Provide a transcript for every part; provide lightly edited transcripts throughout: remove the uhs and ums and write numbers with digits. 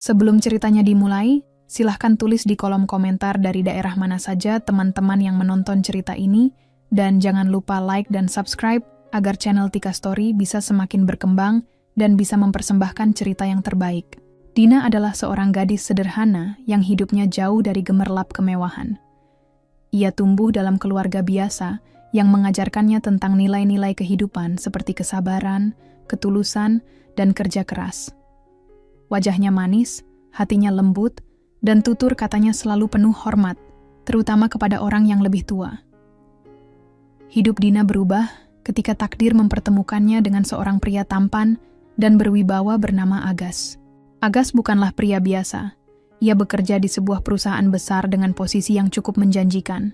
Sebelum ceritanya dimulai, silahkan tulis di kolom komentar dari daerah mana saja teman-teman yang menonton cerita ini, dan jangan lupa like dan subscribe agar channel Tika Story bisa semakin berkembang dan bisa mempersembahkan cerita yang terbaik. Dina adalah seorang gadis sederhana yang hidupnya jauh dari gemerlap kemewahan. Ia tumbuh dalam keluarga biasa yang mengajarkannya tentang nilai-nilai kehidupan seperti kesabaran, ketulusan, dan kerja keras. Wajahnya manis, hatinya lembut, dan tutur katanya selalu penuh hormat, terutama kepada orang yang lebih tua. Hidup Dina berubah ketika takdir mempertemukannya dengan seorang pria tampan dan berwibawa bernama Agas. Agas bukanlah pria biasa. Ia bekerja di sebuah perusahaan besar dengan posisi yang cukup menjanjikan.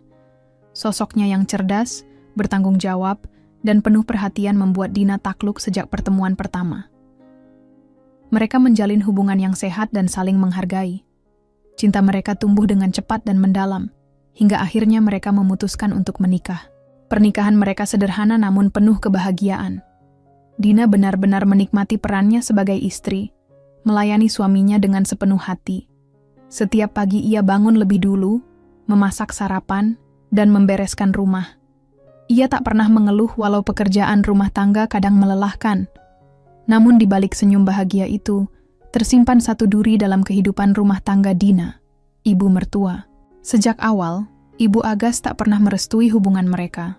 Sosoknya yang cerdas, bertanggung jawab, dan penuh perhatian membuat Dina takluk sejak pertemuan pertama. Mereka menjalin hubungan yang sehat dan saling menghargai. Cinta mereka tumbuh dengan cepat dan mendalam, hingga akhirnya mereka memutuskan untuk menikah. Pernikahan mereka sederhana namun penuh kebahagiaan. Dina benar-benar menikmati perannya sebagai istri, melayani suaminya dengan sepenuh hati. Setiap pagi ia bangun lebih dulu, memasak sarapan, dan membereskan rumah. Ia tak pernah mengeluh walau pekerjaan rumah tangga kadang melelahkan. Namun di balik senyum bahagia itu, tersimpan satu duri dalam kehidupan rumah tangga Dina, ibu mertua. Sejak awal, Ibu Agas tak pernah merestui hubungan mereka.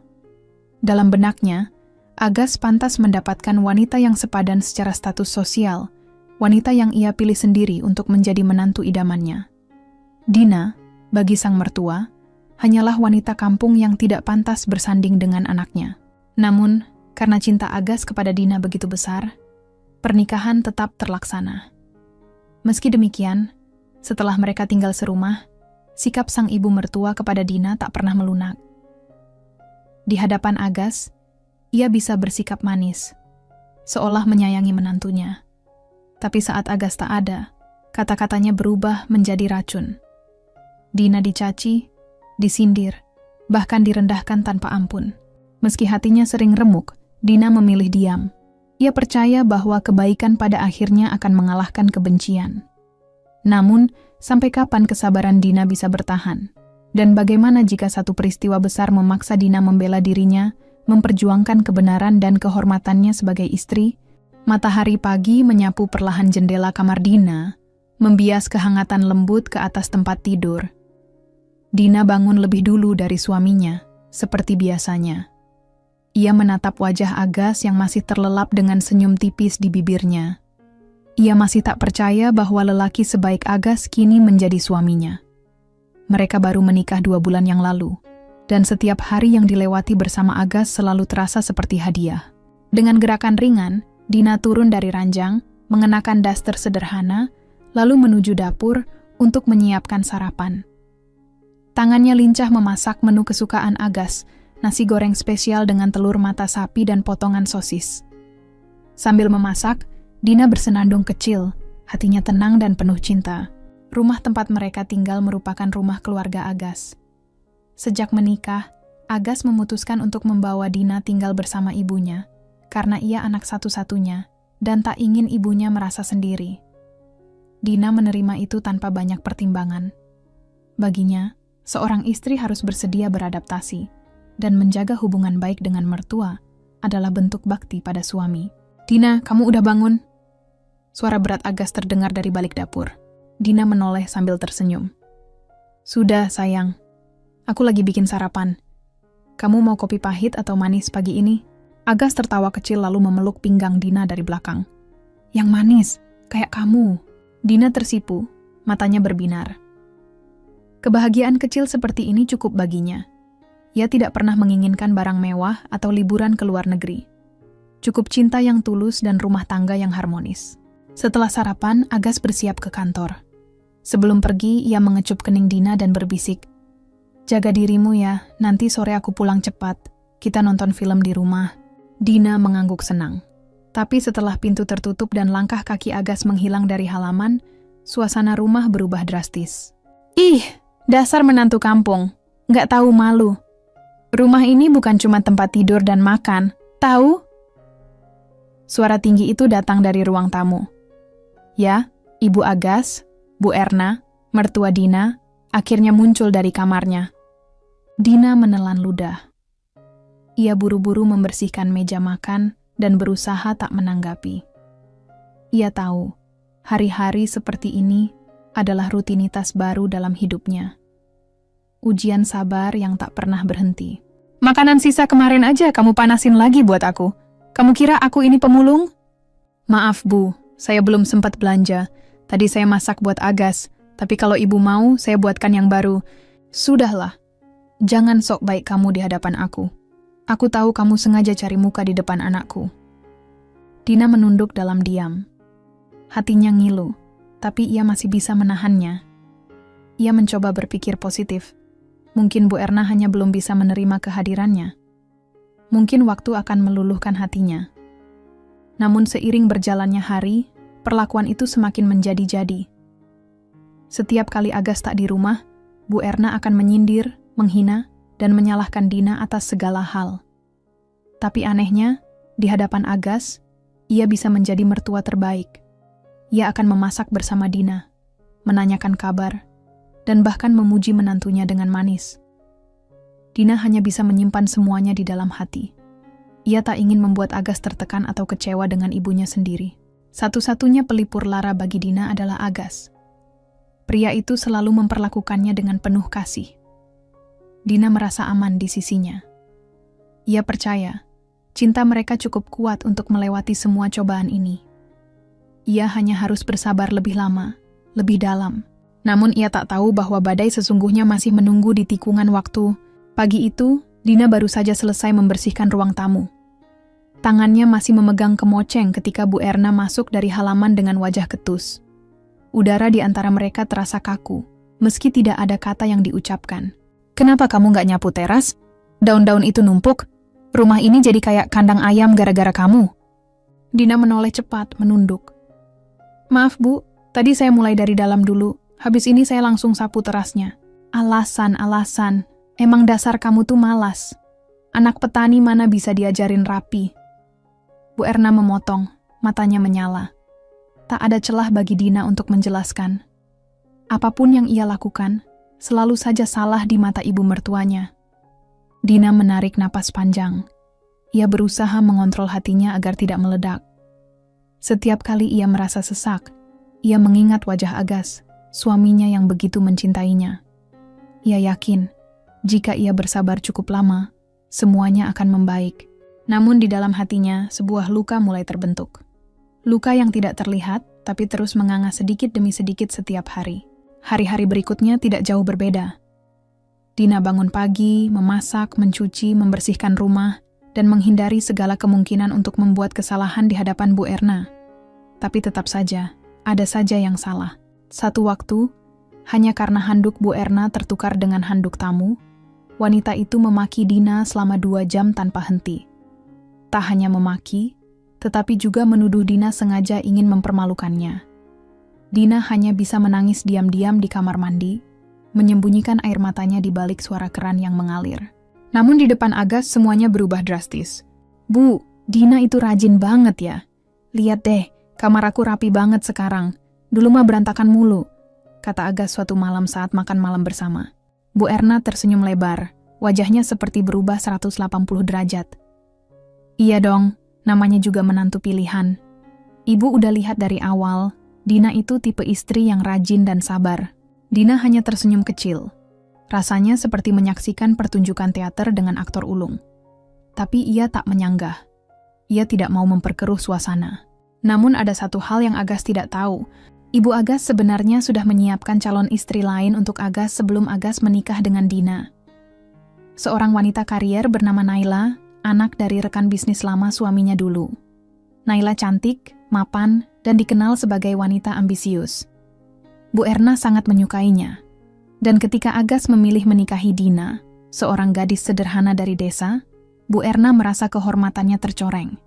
Dalam benaknya, Agas pantas mendapatkan wanita yang sepadan secara status sosial, wanita yang ia pilih sendiri untuk menjadi menantu idamannya. Dina, bagi sang mertua, hanyalah wanita kampung yang tidak pantas bersanding dengan anaknya. Namun, karena cinta Agas kepada Dina begitu besar, pernikahan tetap terlaksana. Meski demikian, setelah mereka tinggal serumah, sikap sang ibu mertua kepada Dina tak pernah melunak. Di hadapan Agas, ia bisa bersikap manis, seolah menyayangi menantunya. Tapi saat Agas tak ada, kata-katanya berubah menjadi racun. Dina dicaci, disindir, bahkan direndahkan tanpa ampun. Meski hatinya sering remuk, Dina memilih diam. Ia percaya bahwa kebaikan pada akhirnya akan mengalahkan kebencian. Namun, sampai kapan kesabaran Dina bisa bertahan? Dan bagaimana jika satu peristiwa besar memaksa Dina membela dirinya, memperjuangkan kebenaran dan kehormatannya sebagai istri? Matahari pagi menyapu perlahan jendela kamar Dina, membias kehangatan lembut ke atas tempat tidur. Dina bangun lebih dulu dari suaminya, seperti biasanya. Ia menatap wajah Agas yang masih terlelap dengan senyum tipis di bibirnya. Ia masih tak percaya bahwa lelaki sebaik Agas kini menjadi suaminya. Mereka baru menikah 2 bulan yang lalu, dan setiap hari yang dilewati bersama Agas selalu terasa seperti hadiah. Dengan gerakan ringan, Dina turun dari ranjang, mengenakan daster sederhana, lalu menuju dapur untuk menyiapkan sarapan. Tangannya lincah memasak menu kesukaan Agas, nasi goreng spesial dengan telur mata sapi dan potongan sosis. Sambil memasak, Dina bersenandung kecil, hatinya tenang dan penuh cinta. Rumah tempat mereka tinggal merupakan rumah keluarga Agas. Sejak menikah, Agas memutuskan untuk membawa Dina tinggal bersama ibunya, karena ia anak satu-satunya dan tak ingin ibunya merasa sendiri. Dina menerima itu tanpa banyak pertimbangan. Baginya, seorang istri harus bersedia beradaptasi, dan menjaga hubungan baik dengan mertua adalah bentuk bakti pada suami. "Dina, kamu udah bangun?" Suara berat Agas terdengar dari balik dapur. Dina menoleh sambil tersenyum. "Sudah, sayang. Aku lagi bikin sarapan. Kamu mau kopi pahit atau manis pagi ini?" Agas tertawa kecil lalu memeluk pinggang Dina dari belakang. "Yang manis, kayak kamu." Dina tersipu, matanya berbinar. Kebahagiaan kecil seperti ini cukup baginya. Ia tidak pernah menginginkan barang mewah atau liburan ke luar negeri. Cukup cinta yang tulus dan rumah tangga yang harmonis. Setelah sarapan, Agas bersiap ke kantor. Sebelum pergi, ia mengecup kening Dina dan berbisik, "Jaga dirimu ya, nanti sore aku pulang cepat. Kita nonton film di rumah." Dina mengangguk senang. Tapi setelah pintu tertutup dan langkah kaki Agas menghilang dari halaman, suasana rumah berubah drastis. "Ih, dasar menantu kampung. Nggak tahu malu. Rumah ini bukan cuma tempat tidur dan makan, tahu?" Suara tinggi itu datang dari ruang tamu. "Ya, Ibu Agas, Bu Erna, mertua Dina, akhirnya muncul dari kamarnya. Dina menelan ludah. Ia buru-buru membersihkan meja makan dan berusaha tak menanggapi. Ia tahu, hari-hari seperti ini adalah rutinitas baru dalam hidupnya. Ujian sabar yang tak pernah berhenti. Makanan sisa kemarin aja kamu panasin lagi buat aku. Kamu kira aku ini pemulung? Maaf Bu, saya belum sempat belanja. Tadi saya masak buat Agas, tapi kalau ibu mau, saya buatkan yang baru. Sudahlah, jangan sok baik kamu di hadapan aku. Aku tahu kamu sengaja cari muka di depan anakku. Dina menunduk dalam diam. Hatinya ngilu, tapi ia masih bisa menahannya. Ia mencoba berpikir positif. Mungkin Bu Erna hanya belum bisa menerima kehadirannya. Mungkin waktu akan meluluhkan hatinya. Namun seiring berjalannya hari, perlakuan itu semakin menjadi-jadi. Setiap kali Agas tak di rumah, Bu Erna akan menyindir, menghina, dan menyalahkan Dina atas segala hal. Tapi anehnya, di hadapan Agas, ia bisa menjadi mertua terbaik. Ia akan memasak bersama Dina, menanyakan kabar, dan bahkan memuji menantunya dengan manis. Dina hanya bisa menyimpan semuanya di dalam hati. Ia tak ingin membuat Agas tertekan atau kecewa dengan ibunya sendiri. Satu-satunya pelipur lara bagi Dina adalah Agas. Pria itu selalu memperlakukannya dengan penuh kasih. Dina merasa aman di sisinya. Ia percaya, cinta mereka cukup kuat untuk melewati semua cobaan ini. Ia hanya harus bersabar lebih lama, lebih dalam. Namun ia tak tahu bahwa badai sesungguhnya masih menunggu di tikungan waktu. Pagi itu, Dina baru saja selesai membersihkan ruang tamu. Tangannya masih memegang kemoceng ketika Bu Erna masuk dari halaman dengan wajah ketus. Udara di antara mereka terasa kaku, meski tidak ada kata yang diucapkan. Kenapa kamu gak nyapu teras? Daun-daun itu numpuk. Rumah ini jadi kayak kandang ayam gara-gara kamu. Dina menoleh cepat, menunduk. Maaf Bu, tadi saya mulai dari dalam dulu. Habis ini saya langsung sapu terasnya. Alasan. Emang dasar kamu tuh malas. Anak petani mana bisa diajarin rapi. Bu Erna memotong, matanya menyala. Tak ada celah bagi Dina untuk menjelaskan. Apapun yang ia lakukan, selalu saja salah di mata ibu mertuanya. Dina menarik napas panjang. Ia berusaha mengontrol hatinya agar tidak meledak. Setiap kali ia merasa sesak, ia mengingat wajah Agas, suaminya yang begitu mencintainya. Ia yakin, jika ia bersabar cukup lama, semuanya akan membaik. Namun di dalam hatinya, sebuah luka mulai terbentuk. Luka yang tidak terlihat, tapi terus menganga sedikit demi sedikit setiap hari. Hari-hari berikutnya tidak jauh berbeda. Dina bangun pagi, memasak, mencuci, membersihkan rumah, dan menghindari segala kemungkinan untuk membuat kesalahan di hadapan Bu Erna. Tapi tetap saja, ada saja yang salah. Satu waktu, hanya karena handuk Bu Erna tertukar dengan handuk tamu, wanita itu memaki Dina selama 2 jam tanpa henti. Tak hanya memaki, tetapi juga menuduh Dina sengaja ingin mempermalukannya. Dina hanya bisa menangis diam-diam di kamar mandi, menyembunyikan air matanya di balik suara keran yang mengalir. Namun di depan Agas semuanya berubah drastis. Bu, Dina itu rajin banget ya. Lihat deh, kamar aku rapi banget sekarang. Dulu mah berantakan mulu, kata Agas suatu malam saat makan malam bersama. Bu Erna tersenyum lebar, wajahnya seperti berubah 180 derajat. Iya dong, namanya juga menantu pilihan. Ibu udah lihat dari awal, Dina itu tipe istri yang rajin dan sabar. Dina hanya tersenyum kecil. Rasanya seperti menyaksikan pertunjukan teater dengan aktor ulung. Tapi ia tak menyanggah. Ia tidak mau memperkeruh suasana. Namun ada satu hal yang Agas tidak tahu. Ibu Agas sebenarnya sudah menyiapkan calon istri lain untuk Agas sebelum Agas menikah dengan Dina. Seorang wanita karier bernama Naila, anak dari rekan bisnis lama suaminya dulu. Naila cantik, mapan, dan dikenal sebagai wanita ambisius. Bu Erna sangat menyukainya. Dan ketika Agas memilih menikahi Dina, seorang gadis sederhana dari desa, Bu Erna merasa kehormatannya tercoreng.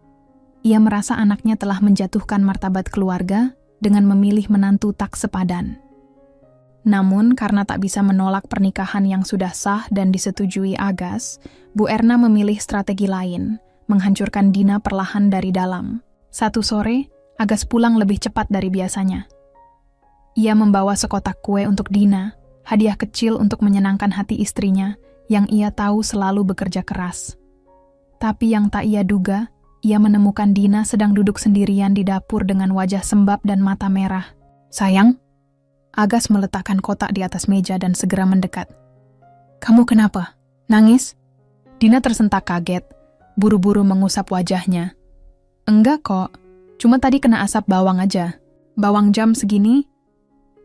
Ia merasa anaknya telah menjatuhkan martabat keluarga dengan memilih menantu tak sepadan. Namun, karena tak bisa menolak pernikahan yang sudah sah dan disetujui Agas, Bu Erna memilih strategi lain, menghancurkan Dina perlahan dari dalam. Satu sore, Agas pulang lebih cepat dari biasanya. Ia membawa sekotak kue untuk Dina, hadiah kecil untuk menyenangkan hati istrinya yang ia tahu selalu bekerja keras. Tapi yang tak ia duga, ia menemukan Dina sedang duduk sendirian di dapur dengan wajah sembab dan mata merah. "Sayang?" Agas meletakkan kotak di atas meja dan segera mendekat. "Kamu kenapa? Nangis?" Dina tersentak kaget, buru-buru mengusap wajahnya. "Enggak kok, cuma tadi kena asap bawang aja." "Bawang jam segini?"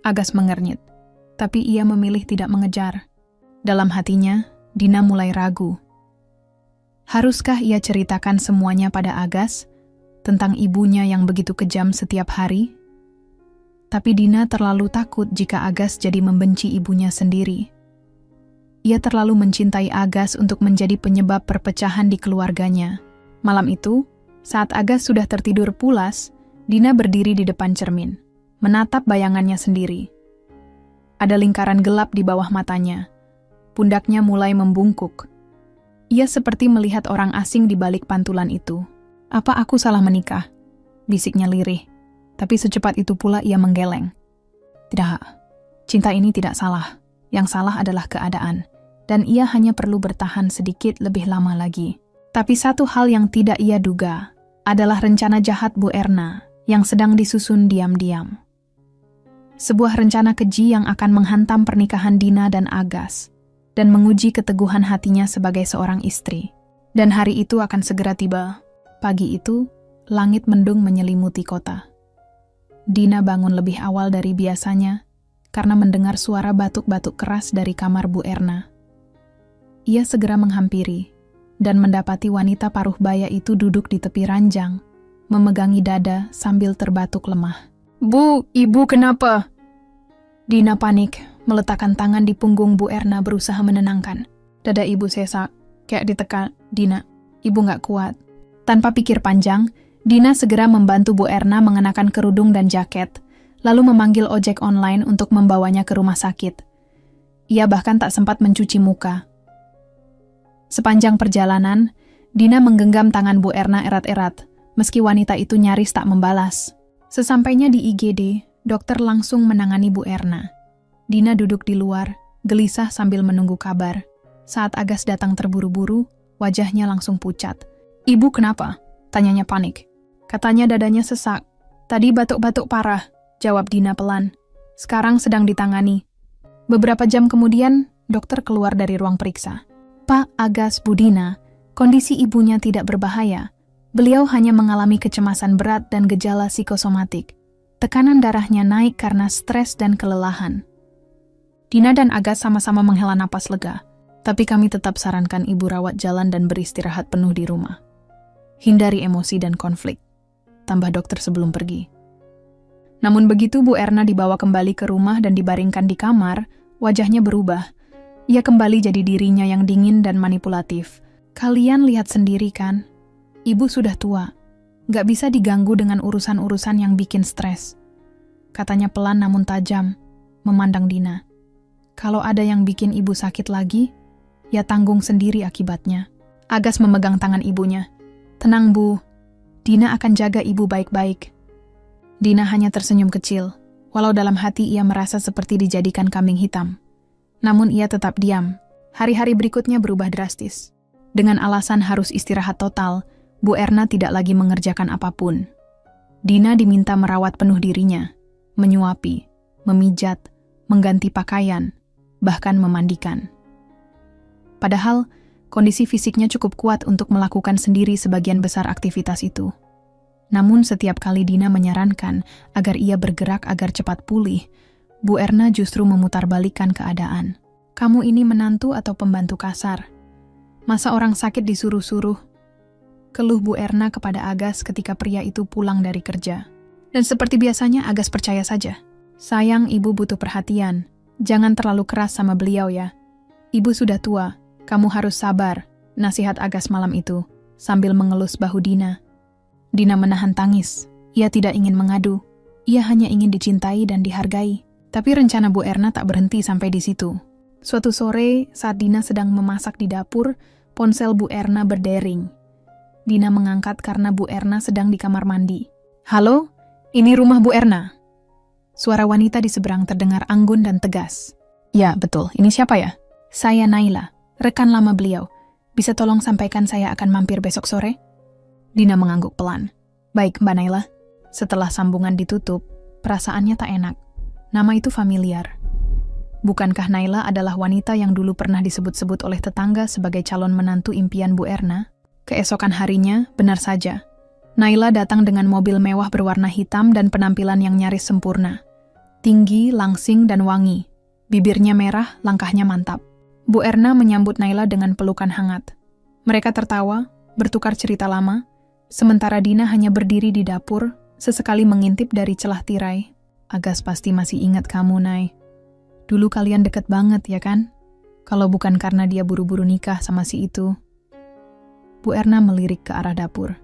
Agas mengernyit, tapi ia memilih tidak mengejar. Dalam hatinya, Dina mulai ragu. Haruskah ia ceritakan semuanya pada Agas tentang ibunya yang begitu kejam setiap hari? Tapi Dina terlalu takut jika Agas jadi membenci ibunya sendiri. Ia terlalu mencintai Agas untuk menjadi penyebab perpecahan di keluarganya. Malam itu, saat Agas sudah tertidur pulas, Dina berdiri di depan cermin, menatap bayangannya sendiri. Ada lingkaran gelap di bawah matanya. Pundaknya mulai membungkuk. Ia seperti melihat orang asing di balik pantulan itu. "Apa aku salah menikah?" bisiknya lirih. Tapi secepat itu pula ia menggeleng. "Tidak, cinta ini tidak salah. Yang salah adalah keadaan. Dan ia hanya perlu bertahan sedikit lebih lama lagi." Tapi satu hal yang tidak ia duga adalah rencana jahat Bu Erna yang sedang disusun diam-diam. Sebuah rencana keji yang akan menghantam pernikahan Dina dan Agas dan menguji keteguhan hatinya sebagai seorang istri. Dan hari itu akan segera tiba. Pagi itu, langit mendung menyelimuti kota. Dina bangun lebih awal dari biasanya karena mendengar suara batuk-batuk keras dari kamar Bu Erna. Ia segera menghampiri dan mendapati wanita paruh baya itu duduk di tepi ranjang, memegangi dada sambil terbatuk lemah. "Bu, ibu kenapa?" Dina panik, meletakkan tangan di punggung Bu Erna berusaha menenangkan. "Dada ibu sesak, kayak ditekan, Dina. Ibu nggak kuat." Tanpa pikir panjang, Dina segera membantu Bu Erna mengenakan kerudung dan jaket, lalu memanggil ojek online untuk membawanya ke rumah sakit. Ia bahkan tak sempat mencuci muka. Sepanjang perjalanan, Dina menggenggam tangan Bu Erna erat-erat, meski wanita itu nyaris tak membalas. Sesampainya di IGD, dokter langsung menangani Bu Erna. Dina duduk di luar, gelisah sambil menunggu kabar. Saat Agas datang terburu-buru, wajahnya langsung pucat. "Ibu kenapa?" tanyanya panik. "Katanya dadanya sesak. Tadi batuk-batuk parah," jawab Dina pelan. "Sekarang sedang ditangani." Beberapa jam kemudian, dokter keluar dari ruang periksa. "Pak Agas, Bu Dina, kondisi ibunya tidak berbahaya. Beliau hanya mengalami kecemasan berat dan gejala psikosomatik. Tekanan darahnya naik karena stres dan kelelahan." Dina dan Agas sama-sama menghela napas lega. "Tapi kami tetap sarankan ibu rawat jalan dan beristirahat penuh di rumah. Hindari emosi dan konflik," tambah dokter sebelum pergi. Namun begitu Bu Erna dibawa kembali ke rumah dan dibaringkan di kamar, wajahnya berubah. Ia kembali jadi dirinya yang dingin dan manipulatif. "Kalian lihat sendiri kan? Ibu sudah tua. Gak bisa diganggu dengan urusan-urusan yang bikin stres," katanya pelan namun tajam, memandang Dina. "Kalau ada yang bikin ibu sakit lagi, ya tanggung sendiri akibatnya." Agas memegang tangan ibunya. "Tenang Bu, Dina akan jaga ibu baik-baik." Dina hanya tersenyum kecil, walau dalam hati ia merasa seperti dijadikan kambing hitam. Namun ia tetap diam. Hari-hari berikutnya berubah drastis. Dengan alasan harus istirahat total, Bu Erna tidak lagi mengerjakan apapun. Dina diminta merawat penuh dirinya, menyuapi, memijat, mengganti pakaian, bahkan memandikan. Padahal, kondisi fisiknya cukup kuat untuk melakukan sendiri sebagian besar aktivitas itu. Namun setiap kali Dina menyarankan agar ia bergerak agar cepat pulih, Bu Erna justru memutarbalikkan keadaan. "Kamu ini menantu atau pembantu kasar? Masa orang sakit disuruh-suruh?" keluh Bu Erna kepada Agas ketika pria itu pulang dari kerja. Dan seperti biasanya Agas percaya saja. "Sayang, ibu butuh perhatian. Jangan terlalu keras sama beliau ya. Ibu sudah tua, kamu harus sabar," nasihat Agas malam itu, sambil mengelus bahu Dina. Dina menahan tangis. Ia tidak ingin mengadu. Ia hanya ingin dicintai dan dihargai. Tapi rencana Bu Erna tak berhenti sampai di situ. Suatu sore, saat Dina sedang memasak di dapur, ponsel Bu Erna berdering. Dina mengangkat karena Bu Erna sedang di kamar mandi. "Halo, ini rumah Bu Erna?" Suara wanita di seberang terdengar anggun dan tegas. Ya, betul. Ini siapa ya? Saya Naila, rekan lama beliau. Bisa tolong sampaikan saya akan mampir besok sore? Dina mengangguk pelan. Baik, Mbak Naila. Setelah sambungan ditutup, perasaannya tak enak. Nama itu familiar. Bukankah Naila adalah wanita yang dulu pernah disebut-sebut oleh tetangga sebagai calon menantu impian Bu Erna? Keesokan harinya, benar saja. Naila datang dengan mobil mewah berwarna hitam dan penampilan yang nyaris sempurna. Tinggi, langsing, dan wangi. Bibirnya merah, langkahnya mantap. Bu Erna menyambut Naila dengan pelukan hangat. Mereka tertawa, bertukar cerita lama, sementara Dina hanya berdiri di dapur, sesekali mengintip dari celah tirai. Agas pasti masih ingat kamu, Nay. Dulu kalian deket banget, ya kan? Kalau bukan karena dia buru-buru nikah sama si itu. Bu Erna melirik ke arah dapur.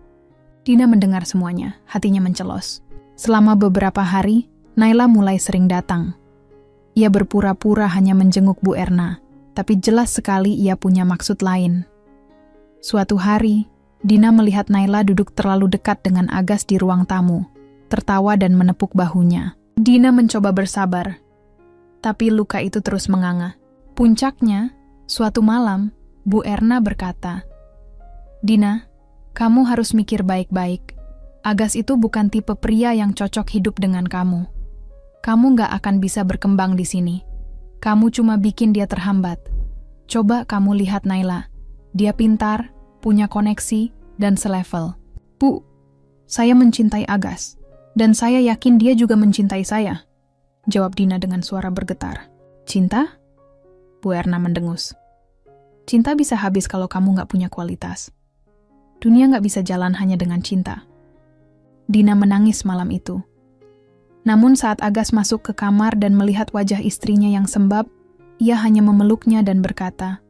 Dina mendengar semuanya, hatinya mencelos. Selama beberapa hari, Naila mulai sering datang. Ia berpura-pura hanya menjenguk Bu Erna, tapi jelas sekali ia punya maksud lain. Suatu hari, Dina melihat Naila duduk terlalu dekat dengan Agas di ruang tamu, tertawa dan menepuk bahunya. Dina mencoba bersabar, tapi luka itu terus menganga. Puncaknya, suatu malam, Bu Erna berkata, "Dina, kamu harus mikir baik-baik. Agas itu bukan tipe pria yang cocok hidup dengan kamu. Kamu gak akan bisa berkembang di sini. Kamu cuma bikin dia terhambat. Coba kamu lihat Naila. Dia pintar, punya koneksi, dan selevel." "Bu, saya mencintai Agas. Dan saya yakin dia juga mencintai saya," jawab Dina dengan suara bergetar. "Cinta?" Bu Erna mendengus. "Cinta bisa habis kalau kamu gak punya kualitas. Dunia gak bisa jalan hanya dengan cinta." Dina menangis malam itu. Namun saat Agas masuk ke kamar dan melihat wajah istrinya yang sembab, ia hanya memeluknya dan berkata,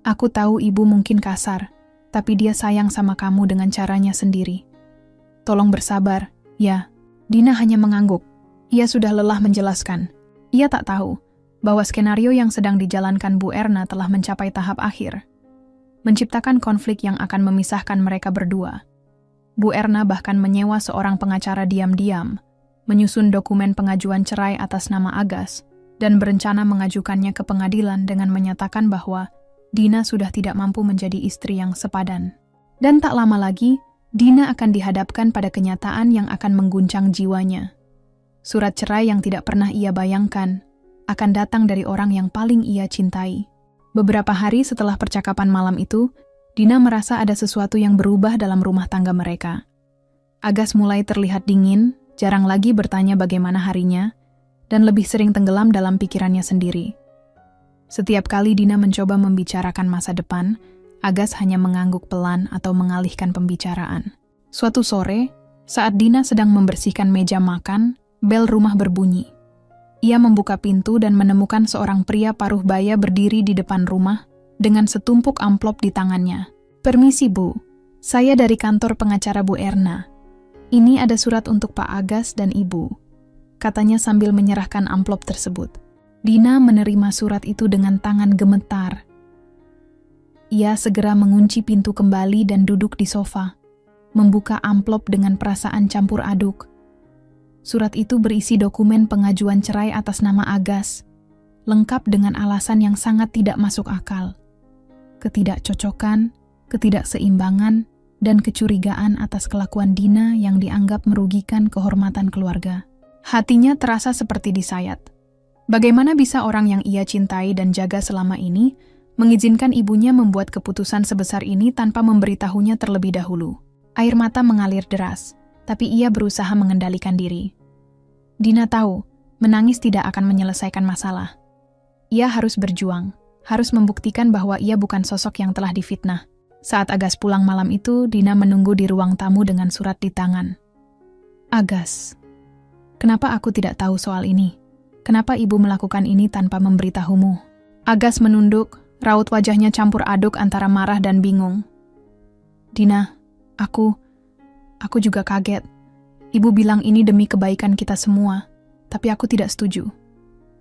"Aku tahu ibu mungkin kasar, tapi dia sayang sama kamu dengan caranya sendiri. Tolong bersabar." Ya, Dina hanya mengangguk. Ia sudah lelah menjelaskan. Ia tak tahu bahwa skenario yang sedang dijalankan Bu Erna telah mencapai tahap akhir. Menciptakan konflik yang akan memisahkan mereka berdua. Bu Erna bahkan menyewa seorang pengacara diam-diam, menyusun dokumen pengajuan cerai atas nama Agas, dan berencana mengajukannya ke pengadilan dengan menyatakan bahwa Dina sudah tidak mampu menjadi istri yang sepadan. Dan tak lama lagi, Dina akan dihadapkan pada kenyataan yang akan mengguncang jiwanya. Surat cerai yang tidak pernah ia bayangkan akan datang dari orang yang paling ia cintai. Beberapa hari setelah percakapan malam itu, Dina merasa ada sesuatu yang berubah dalam rumah tangga mereka. Agas mulai terlihat dingin, jarang lagi bertanya bagaimana harinya, dan lebih sering tenggelam dalam pikirannya sendiri. Setiap kali Dina mencoba membicarakan masa depan, Agas hanya mengangguk pelan atau mengalihkan pembicaraan. Suatu sore, saat Dina sedang membersihkan meja makan, bel rumah berbunyi. Ia membuka pintu dan menemukan seorang pria paruh baya berdiri di depan rumah dengan setumpuk amplop di tangannya. "Permisi, Bu. Saya dari kantor pengacara Bu Erna. Ini ada surat untuk Pak Agas dan Ibu," katanya sambil menyerahkan amplop tersebut. Dina menerima surat itu dengan tangan gemetar. Ia segera mengunci pintu kembali dan duduk di sofa, membuka amplop dengan perasaan campur aduk. Surat itu berisi dokumen pengajuan cerai atas nama Agas, lengkap dengan alasan yang sangat tidak masuk akal. Ketidakcocokan, ketidakseimbangan, dan kecurigaan atas kelakuan Dina yang dianggap merugikan kehormatan keluarga. Hatinya terasa seperti disayat. Bagaimana bisa orang yang ia cintai dan jaga selama ini mengizinkan ibunya membuat keputusan sebesar ini tanpa memberitahunya terlebih dahulu? Air mata mengalir deras, tapi ia berusaha mengendalikan diri. Dina tahu, menangis tidak akan menyelesaikan masalah. Ia harus berjuang, harus membuktikan bahwa ia bukan sosok yang telah difitnah. Saat Agas pulang malam itu, Dina menunggu di ruang tamu dengan surat di tangan. "Agas, kenapa aku tidak tahu soal ini? Kenapa ibu melakukan ini tanpa memberitahumu?" Agas menunduk, raut wajahnya campur aduk antara marah dan bingung. "Dina, aku juga kaget. Ibu bilang ini demi kebaikan kita semua, tapi aku tidak setuju.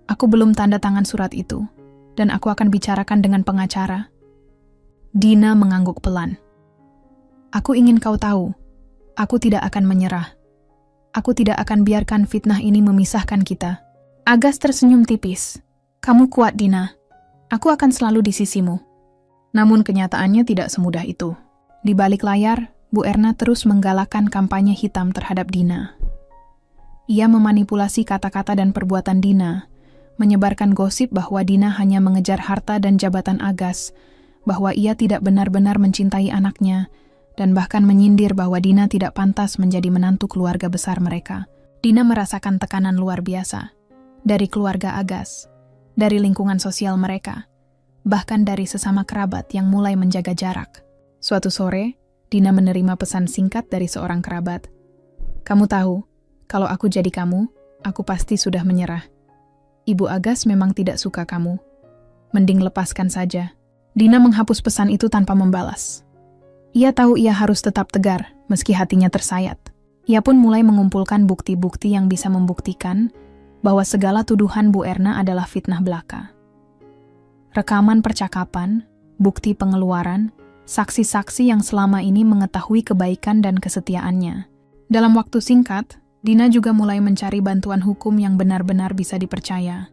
Aku belum tanda tangan surat itu, dan aku akan bicarakan dengan pengacara." Dina mengangguk pelan. "Aku ingin kau tahu, aku tidak akan menyerah. Aku tidak akan biarkan fitnah ini memisahkan kita. Agas tersenyum tipis. Kamu kuat, Dina. Aku akan selalu di sisimu. Namun kenyataannya tidak semudah itu. Di balik layar, Bu Erna terus menggalakkan kampanye hitam terhadap Dina. Ia memanipulasi kata-kata dan perbuatan Dina, menyebarkan gosip bahwa Dina hanya mengejar harta dan jabatan Agas, bahwa ia tidak benar-benar mencintai anaknya, dan bahkan menyindir bahwa Dina tidak pantas menjadi menantu keluarga besar mereka. Dina merasakan tekanan luar biasa dari keluarga Agas, dari lingkungan sosial mereka, bahkan dari sesama kerabat yang mulai menjaga jarak. Suatu sore, Dina menerima pesan singkat dari seorang kerabat. Kamu tahu, kalau aku jadi kamu, aku pasti sudah menyerah. Ibu Agas memang tidak suka kamu. Mending lepaskan saja. Dina menghapus pesan itu tanpa membalas. Ia tahu ia harus tetap tegar, meski hatinya tersayat. Ia pun mulai mengumpulkan bukti-bukti yang bisa membuktikan bahwa segala tuduhan Bu Erna adalah fitnah belaka. Rekaman percakapan, bukti pengeluaran, saksi-saksi yang selama ini mengetahui kebaikan dan kesetiaannya. Dalam waktu singkat, Dina juga mulai mencari bantuan hukum yang benar-benar bisa dipercaya.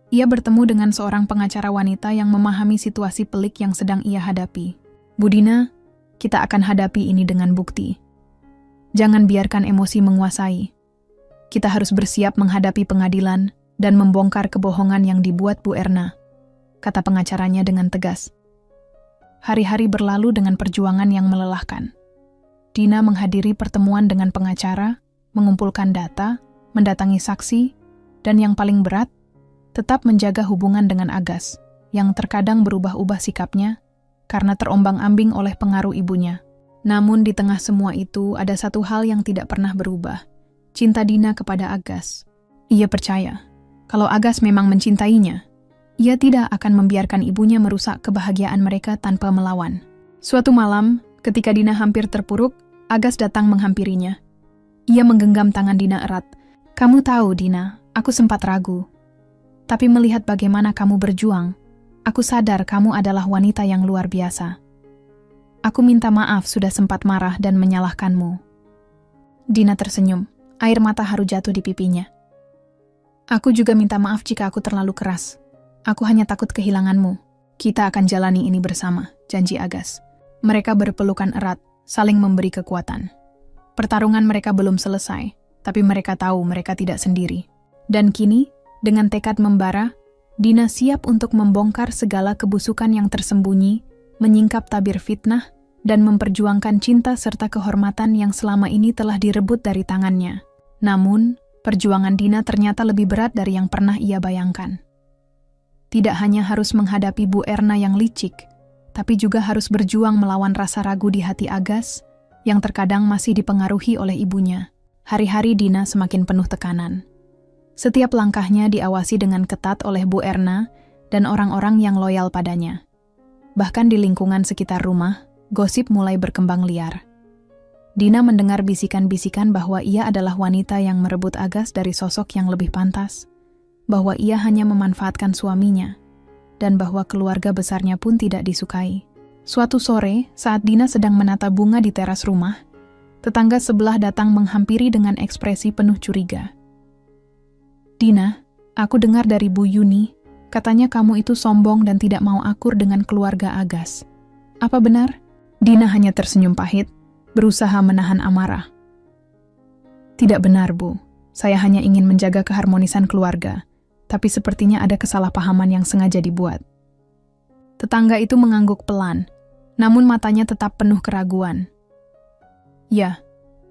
Ia bertemu dengan seorang pengacara wanita yang memahami situasi pelik yang sedang ia hadapi. Bu Dina, kita akan hadapi ini dengan bukti. Jangan biarkan emosi menguasai. Kita harus bersiap menghadapi pengadilan dan membongkar kebohongan yang dibuat Bu Erna, kata pengacaranya dengan tegas. Hari-hari berlalu dengan perjuangan yang melelahkan. Dina menghadiri pertemuan dengan pengacara, mengumpulkan data, mendatangi saksi, dan yang paling berat, tetap menjaga hubungan dengan Agas, yang terkadang berubah-ubah sikapnya karena terombang-ambing oleh pengaruh ibunya. Namun di tengah semua itu ada satu hal yang tidak pernah berubah, cinta Dina kepada Agas. Ia percaya, kalau Agas memang mencintainya, ia tidak akan membiarkan ibunya merusak kebahagiaan mereka tanpa melawan. Suatu malam, ketika Dina hampir terpuruk, Agas datang menghampirinya. Ia menggenggam tangan Dina erat. Kamu tahu, Dina, aku sempat ragu. Tapi melihat bagaimana kamu berjuang, aku sadar kamu adalah wanita yang luar biasa. Aku minta maaf sudah sempat marah dan menyalahkanmu. Dina tersenyum, air mata haru jatuh di pipinya. Aku juga minta maaf jika aku terlalu keras. Aku hanya takut kehilanganmu. Kita akan jalani ini bersama, janji Agas. Mereka berpelukan erat, saling memberi kekuatan. Pertarungan mereka belum selesai, tapi mereka tahu mereka tidak sendiri. Dan kini, dengan tekad membara, Dina siap untuk membongkar segala kebusukan yang tersembunyi, menyingkap tabir fitnah, dan memperjuangkan cinta serta kehormatan yang selama ini telah direbut dari tangannya. Namun, perjuangan Dina ternyata lebih berat dari yang pernah ia bayangkan. Tidak hanya harus menghadapi Bu Erna yang licik, tapi juga harus berjuang melawan rasa ragu di hati Agas, yang terkadang masih dipengaruhi oleh ibunya. Hari-hari Dina semakin penuh tekanan. Setiap langkahnya diawasi dengan ketat oleh Bu Erna dan orang-orang yang loyal padanya. Bahkan di lingkungan sekitar rumah, gosip mulai berkembang liar. Dina mendengar bisikan-bisikan bahwa ia adalah wanita yang merebut Agas dari sosok yang lebih pantas, bahwa ia hanya memanfaatkan suaminya, dan bahwa keluarga besarnya pun tidak disukai. Suatu sore, saat Dina sedang menata bunga di teras rumah, tetangga sebelah datang menghampiri dengan ekspresi penuh curiga. Dina, aku dengar dari Bu Yuni, katanya kamu itu sombong dan tidak mau akur dengan keluarga Agas. Apa benar? Dina hanya tersenyum pahit, berusaha menahan amarah. Tidak benar, Bu. Saya hanya ingin menjaga keharmonisan keluarga, tapi sepertinya ada kesalahpahaman yang sengaja dibuat. Tetangga itu mengangguk pelan, namun matanya tetap penuh keraguan. Ya,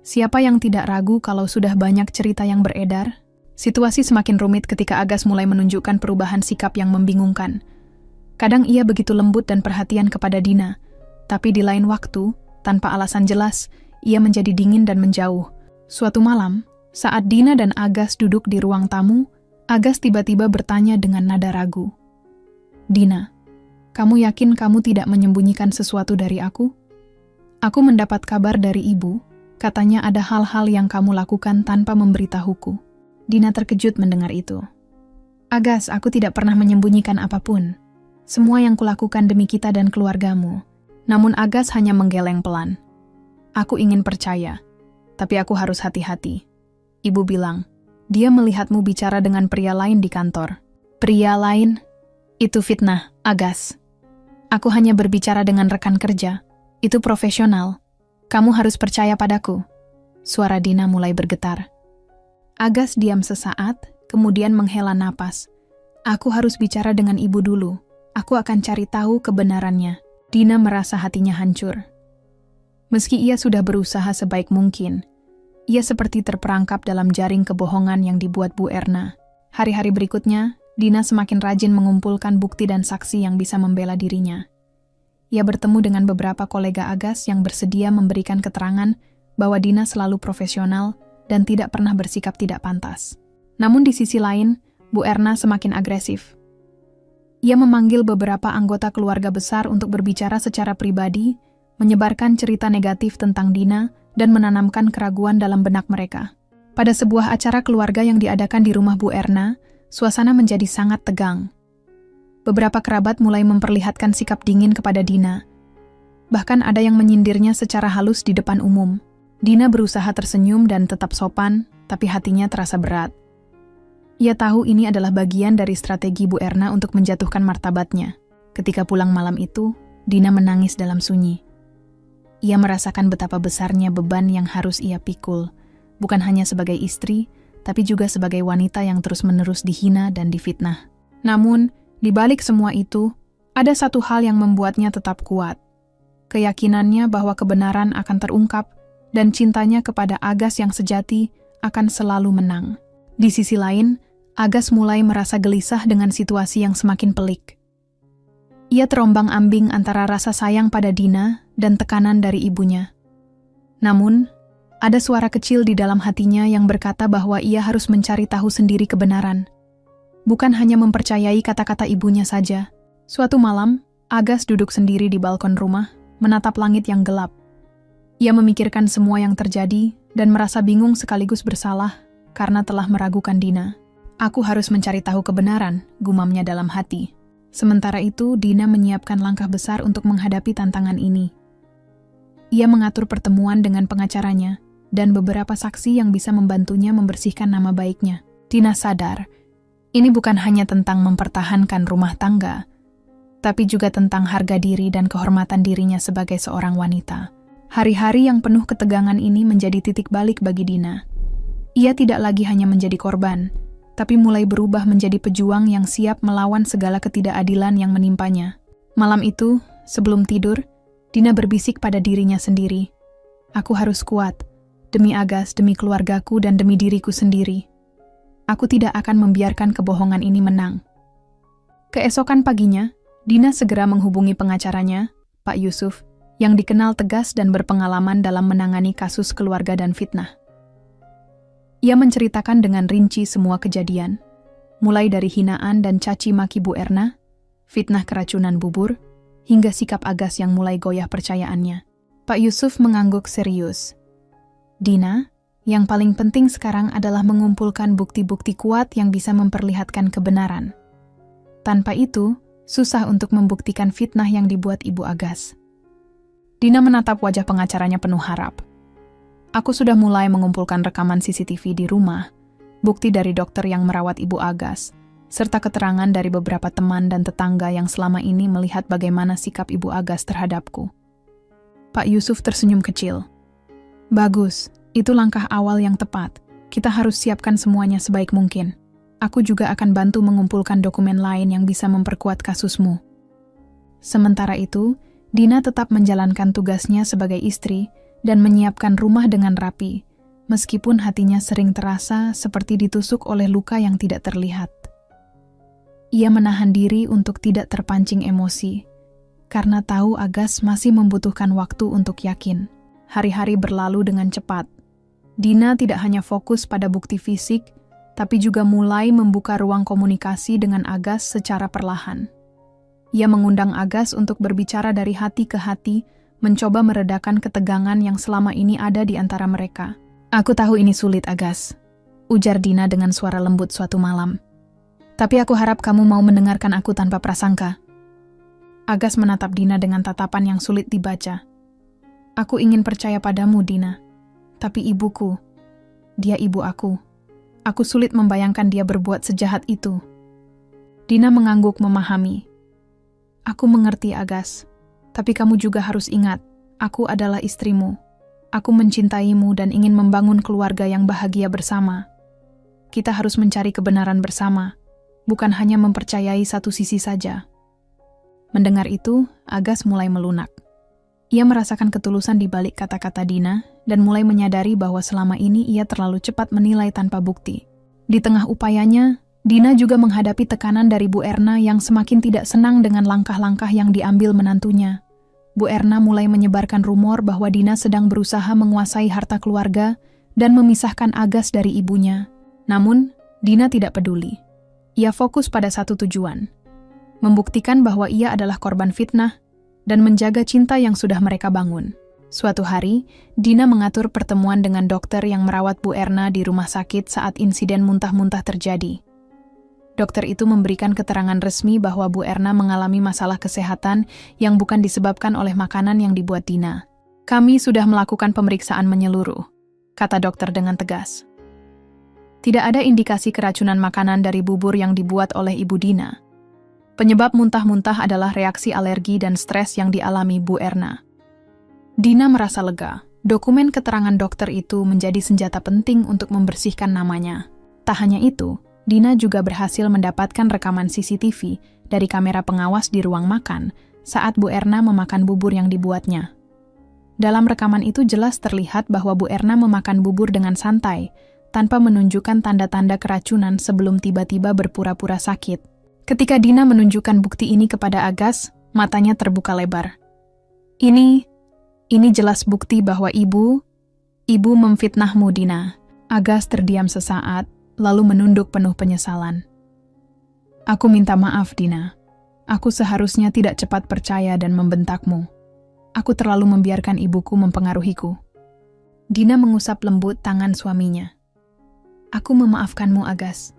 siapa yang tidak ragu kalau sudah banyak cerita yang beredar? Situasi semakin rumit ketika Agas mulai menunjukkan perubahan sikap yang membingungkan. Kadang ia begitu lembut dan perhatian kepada Dina, tapi di lain waktu, tanpa alasan jelas, ia menjadi dingin dan menjauh. Suatu malam, saat Dina dan Agas duduk di ruang tamu, Agas tiba-tiba bertanya dengan nada ragu. Dina, kamu yakin kamu tidak menyembunyikan sesuatu dari aku? Aku mendapat kabar dari ibu, katanya ada hal-hal yang kamu lakukan tanpa memberitahuku. Dina terkejut mendengar itu. Agas, aku tidak pernah menyembunyikan apapun. Semua yang kulakukan demi kita dan keluargamu. Namun Agas hanya menggeleng pelan. Aku ingin percaya, tapi aku harus hati-hati. Ibu bilang. Dia melihatmu bicara dengan pria lain di kantor. Pria lain? Itu fitnah, Agas. Aku hanya berbicara dengan rekan kerja. Itu profesional. Kamu harus percaya padaku. Suara Dina mulai bergetar. Agas diam sesaat, kemudian menghela napas. Aku harus bicara dengan ibu dulu. Aku akan cari tahu kebenarannya. Dina merasa hatinya hancur. Meski ia sudah berusaha sebaik mungkin, ia seperti terperangkap dalam jaring kebohongan yang dibuat Bu Erna. Hari-hari berikutnya, Dina semakin rajin mengumpulkan bukti dan saksi yang bisa membela dirinya. Ia bertemu dengan beberapa kolega Agas yang bersedia memberikan keterangan bahwa Dina selalu profesional dan tidak pernah bersikap tidak pantas. Namun di sisi lain, Bu Erna semakin agresif. Ia memanggil beberapa anggota keluarga besar untuk berbicara secara pribadi, menyebarkan cerita negatif tentang Dina, dan menanamkan keraguan dalam benak mereka. Pada sebuah acara keluarga yang diadakan di rumah Bu Erna, suasana menjadi sangat tegang. Beberapa kerabat mulai memperlihatkan sikap dingin kepada Dina. Bahkan ada yang menyindirnya secara halus di depan umum. Dina berusaha tersenyum dan tetap sopan, tapi hatinya terasa berat. Ia tahu ini adalah bagian dari strategi Bu Erna untuk menjatuhkan martabatnya. Ketika pulang malam itu, Dina menangis dalam sunyi. Ia merasakan betapa besarnya beban yang harus ia pikul, bukan hanya sebagai istri, tapi juga sebagai wanita yang terus-menerus dihina dan difitnah. Namun, di balik semua itu, ada satu hal yang membuatnya tetap kuat. Keyakinannya bahwa kebenaran akan terungkap dan cintanya kepada Agas yang sejati akan selalu menang. Di sisi lain, Agas mulai merasa gelisah dengan situasi yang semakin pelik. Ia terombang-ambing antara rasa sayang pada Dina dan tekanan dari ibunya. Namun, ada suara kecil di dalam hatinya yang berkata bahwa ia harus mencari tahu sendiri kebenaran. Bukan hanya mempercayai kata-kata ibunya saja. Suatu malam, Agas duduk sendiri di balkon rumah, menatap langit yang gelap. Ia memikirkan semua yang terjadi dan merasa bingung sekaligus bersalah karena telah meragukan Dina. Aku harus mencari tahu kebenaran, gumamnya dalam hati. Sementara itu, Dina menyiapkan langkah besar untuk menghadapi tantangan ini. Ia mengatur pertemuan dengan pengacaranya dan beberapa saksi yang bisa membantunya membersihkan nama baiknya. Dina sadar, ini bukan hanya tentang mempertahankan rumah tangga, tapi juga tentang harga diri dan kehormatan dirinya sebagai seorang wanita. Hari-hari yang penuh ketegangan ini menjadi titik balik bagi Dina. Ia tidak lagi hanya menjadi korban, tapi mulai berubah menjadi pejuang yang siap melawan segala ketidakadilan yang menimpanya. Malam itu, sebelum tidur, Dina berbisik pada dirinya sendiri. Aku harus kuat, demi Agas, demi keluargaku, dan demi diriku sendiri. Aku tidak akan membiarkan kebohongan ini menang. Keesokan paginya, Dina segera menghubungi pengacaranya, Pak Yusuf, yang dikenal tegas dan berpengalaman dalam menangani kasus keluarga dan fitnah. Ia menceritakan dengan rinci semua kejadian, mulai dari hinaan dan caci maki Bu Erna, fitnah keracunan bubur, hingga sikap Agas yang mulai goyah percayaannya. Pak Yusuf mengangguk serius. Dina, yang paling penting sekarang adalah mengumpulkan bukti-bukti kuat yang bisa memperlihatkan kebenaran. Tanpa itu, susah untuk membuktikan fitnah yang dibuat Ibu Agas. Dina menatap wajah pengacaranya penuh harap. Aku sudah mulai mengumpulkan rekaman CCTV di rumah, bukti dari dokter yang merawat Ibu Agas, serta keterangan dari beberapa teman dan tetangga yang selama ini melihat bagaimana sikap Ibu Agas terhadapku. Pak Yusuf tersenyum kecil. Bagus, itu langkah awal yang tepat. Kita harus siapkan semuanya sebaik mungkin. Aku juga akan bantu mengumpulkan dokumen lain yang bisa memperkuat kasusmu. Sementara itu, Dina tetap menjalankan tugasnya sebagai istri dan menyiapkan rumah dengan rapi, meskipun hatinya sering terasa seperti ditusuk oleh luka yang tidak terlihat. Ia menahan diri untuk tidak terpancing emosi, karena tahu Agas masih membutuhkan waktu untuk yakin. Hari-hari berlalu dengan cepat. Dina tidak hanya fokus pada bukti fisik, tapi juga mulai membuka ruang komunikasi dengan Agas secara perlahan. Ia mengundang Agas untuk berbicara dari hati ke hati, mencoba meredakan ketegangan yang selama ini ada di antara mereka. Aku tahu ini sulit, Agas, ujar Dina dengan suara lembut suatu malam. Tapi aku harap kamu mau mendengarkan aku tanpa prasangka. Agas menatap Dina dengan tatapan yang sulit dibaca. Aku ingin percaya padamu, Dina. Tapi ibuku, Dia ibu aku. Aku sulit membayangkan dia berbuat sejahat itu. Dina mengangguk memahami. Aku mengerti, Agas. Tapi kamu juga harus ingat, aku adalah istrimu. Aku mencintaimu dan ingin membangun keluarga yang bahagia bersama. Kita harus mencari kebenaran bersama, bukan hanya mempercayai satu sisi saja. Mendengar itu, Agas mulai melunak. Ia merasakan ketulusan di balik kata-kata Dina dan mulai menyadari bahwa selama ini ia terlalu cepat menilai tanpa bukti. Di tengah upayanya, Dina juga menghadapi tekanan dari Bu Erna yang semakin tidak senang dengan langkah-langkah yang diambil menantunya. Bu Erna mulai menyebarkan rumor bahwa Dina sedang berusaha menguasai harta keluarga dan memisahkan Agas dari ibunya. Namun, Dina tidak peduli. Ia fokus pada satu tujuan, membuktikan bahwa ia adalah korban fitnah dan menjaga cinta yang sudah mereka bangun. Suatu hari, Dina mengatur pertemuan dengan dokter yang merawat Bu Erna di rumah sakit saat insiden muntah-muntah terjadi. Dokter itu memberikan keterangan resmi bahwa Bu Erna mengalami masalah kesehatan yang bukan disebabkan oleh makanan yang dibuat Dina. Kami sudah melakukan pemeriksaan menyeluruh, kata dokter dengan tegas. Tidak ada indikasi keracunan makanan dari bubur yang dibuat oleh Ibu Dina. Penyebab muntah-muntah adalah reaksi alergi dan stres yang dialami Bu Erna. Dina merasa lega. Dokumen keterangan dokter itu menjadi senjata penting untuk membersihkan namanya. Tak hanya itu, Dina juga berhasil mendapatkan rekaman CCTV dari kamera pengawas di ruang makan saat Bu Erna memakan bubur yang dibuatnya. Dalam rekaman itu jelas terlihat bahwa Bu Erna memakan bubur dengan santai, tanpa menunjukkan tanda-tanda keracunan sebelum tiba-tiba berpura-pura sakit. Ketika Dina menunjukkan bukti ini kepada Agas, matanya terbuka lebar. Ini jelas bukti bahwa ibu memfitnahmu, Dina. Agas terdiam sesaat, lalu menunduk penuh penyesalan. Aku minta maaf, Dina. Aku seharusnya tidak cepat percaya dan membentakmu. Aku terlalu membiarkan ibuku mempengaruhiku. Dina mengusap lembut tangan suaminya. Aku memaafkanmu, Agas.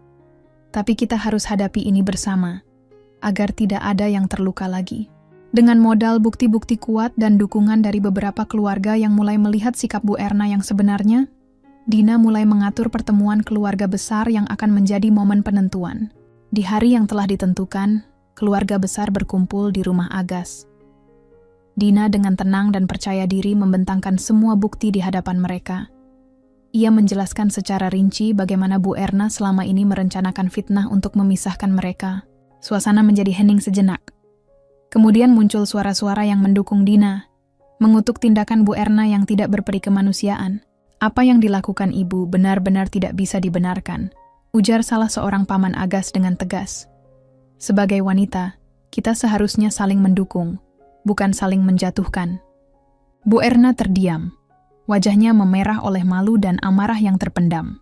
Tapi kita harus hadapi ini bersama, agar tidak ada yang terluka lagi. Dengan modal bukti-bukti kuat dan dukungan dari beberapa keluarga yang mulai melihat sikap Bu Erna yang sebenarnya, Dina mulai mengatur pertemuan keluarga besar yang akan menjadi momen penentuan. Di hari yang telah ditentukan, keluarga besar berkumpul di rumah Agas. Dina dengan tenang dan percaya diri membentangkan semua bukti di hadapan mereka. Ia menjelaskan secara rinci bagaimana Bu Erna selama ini merencanakan fitnah untuk memisahkan mereka. Suasana menjadi hening sejenak. Kemudian muncul suara-suara yang mendukung Dina, mengutuk tindakan Bu Erna yang tidak berperi kemanusiaan. Apa yang dilakukan ibu benar-benar tidak bisa dibenarkan, ujar salah seorang paman Agas dengan tegas. Sebagai wanita, kita seharusnya saling mendukung, bukan saling menjatuhkan. Bu Erna terdiam. Wajahnya memerah oleh malu dan amarah yang terpendam.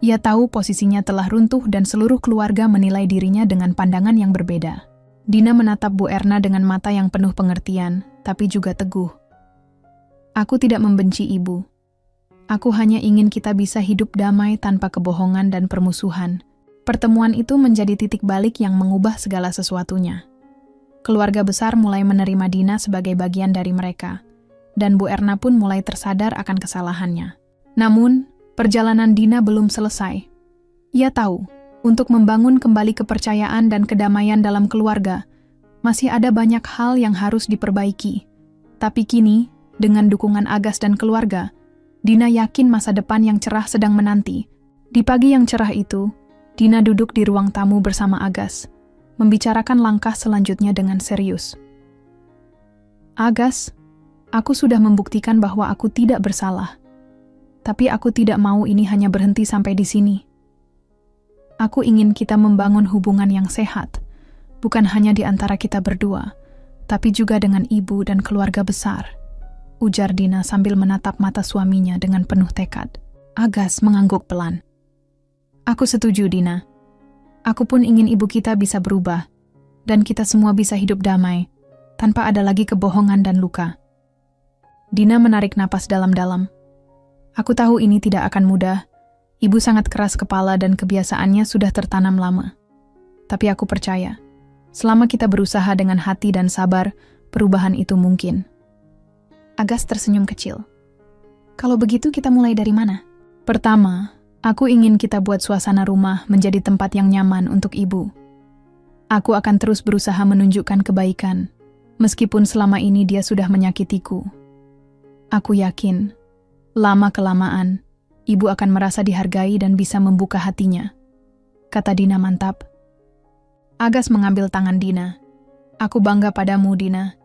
Ia tahu posisinya telah runtuh dan seluruh keluarga menilai dirinya dengan pandangan yang berbeda. Dina menatap Bu Erna dengan mata yang penuh pengertian, tapi juga teguh. Aku tidak membenci ibu. Aku hanya ingin kita bisa hidup damai tanpa kebohongan dan permusuhan. Pertemuan itu menjadi titik balik yang mengubah segala sesuatunya. Keluarga besar mulai menerima Dina sebagai bagian dari mereka, dan Bu Erna pun mulai tersadar akan kesalahannya. Namun, perjalanan Dina belum selesai. Ia tahu, untuk membangun kembali kepercayaan dan kedamaian dalam keluarga, masih ada banyak hal yang harus diperbaiki. Tapi kini, dengan dukungan Agas dan keluarga, Dina yakin masa depan yang cerah sedang menanti. Di pagi yang cerah itu, Dina duduk di ruang tamu bersama Agas, membicarakan langkah selanjutnya dengan serius. Agas, aku sudah membuktikan bahwa aku tidak bersalah. Tapi aku tidak mau ini hanya berhenti sampai di sini. Aku ingin kita membangun hubungan yang sehat, bukan hanya di antara kita berdua, tapi juga dengan ibu dan keluarga besar, ujar Dina sambil menatap mata suaminya dengan penuh tekad. Agas mengangguk pelan. Aku setuju, Dina. Aku pun ingin ibu kita bisa berubah, dan kita semua bisa hidup damai, tanpa ada lagi kebohongan dan luka. Dina menarik napas dalam-dalam. Aku tahu ini tidak akan mudah. Ibu sangat keras kepala dan kebiasaannya sudah tertanam lama. Tapi aku percaya, selama kita berusaha dengan hati dan sabar, perubahan itu mungkin. Agas tersenyum kecil. Kalau begitu kita mulai dari mana? Pertama, aku ingin kita buat suasana rumah menjadi tempat yang nyaman untuk ibu. Aku akan terus berusaha menunjukkan kebaikan, meskipun selama ini dia sudah menyakitiku. Aku yakin, lama-kelamaan, ibu akan merasa dihargai dan bisa membuka hatinya, kata Dina mantap. Agas mengambil tangan Dina. Aku bangga padamu, Dina.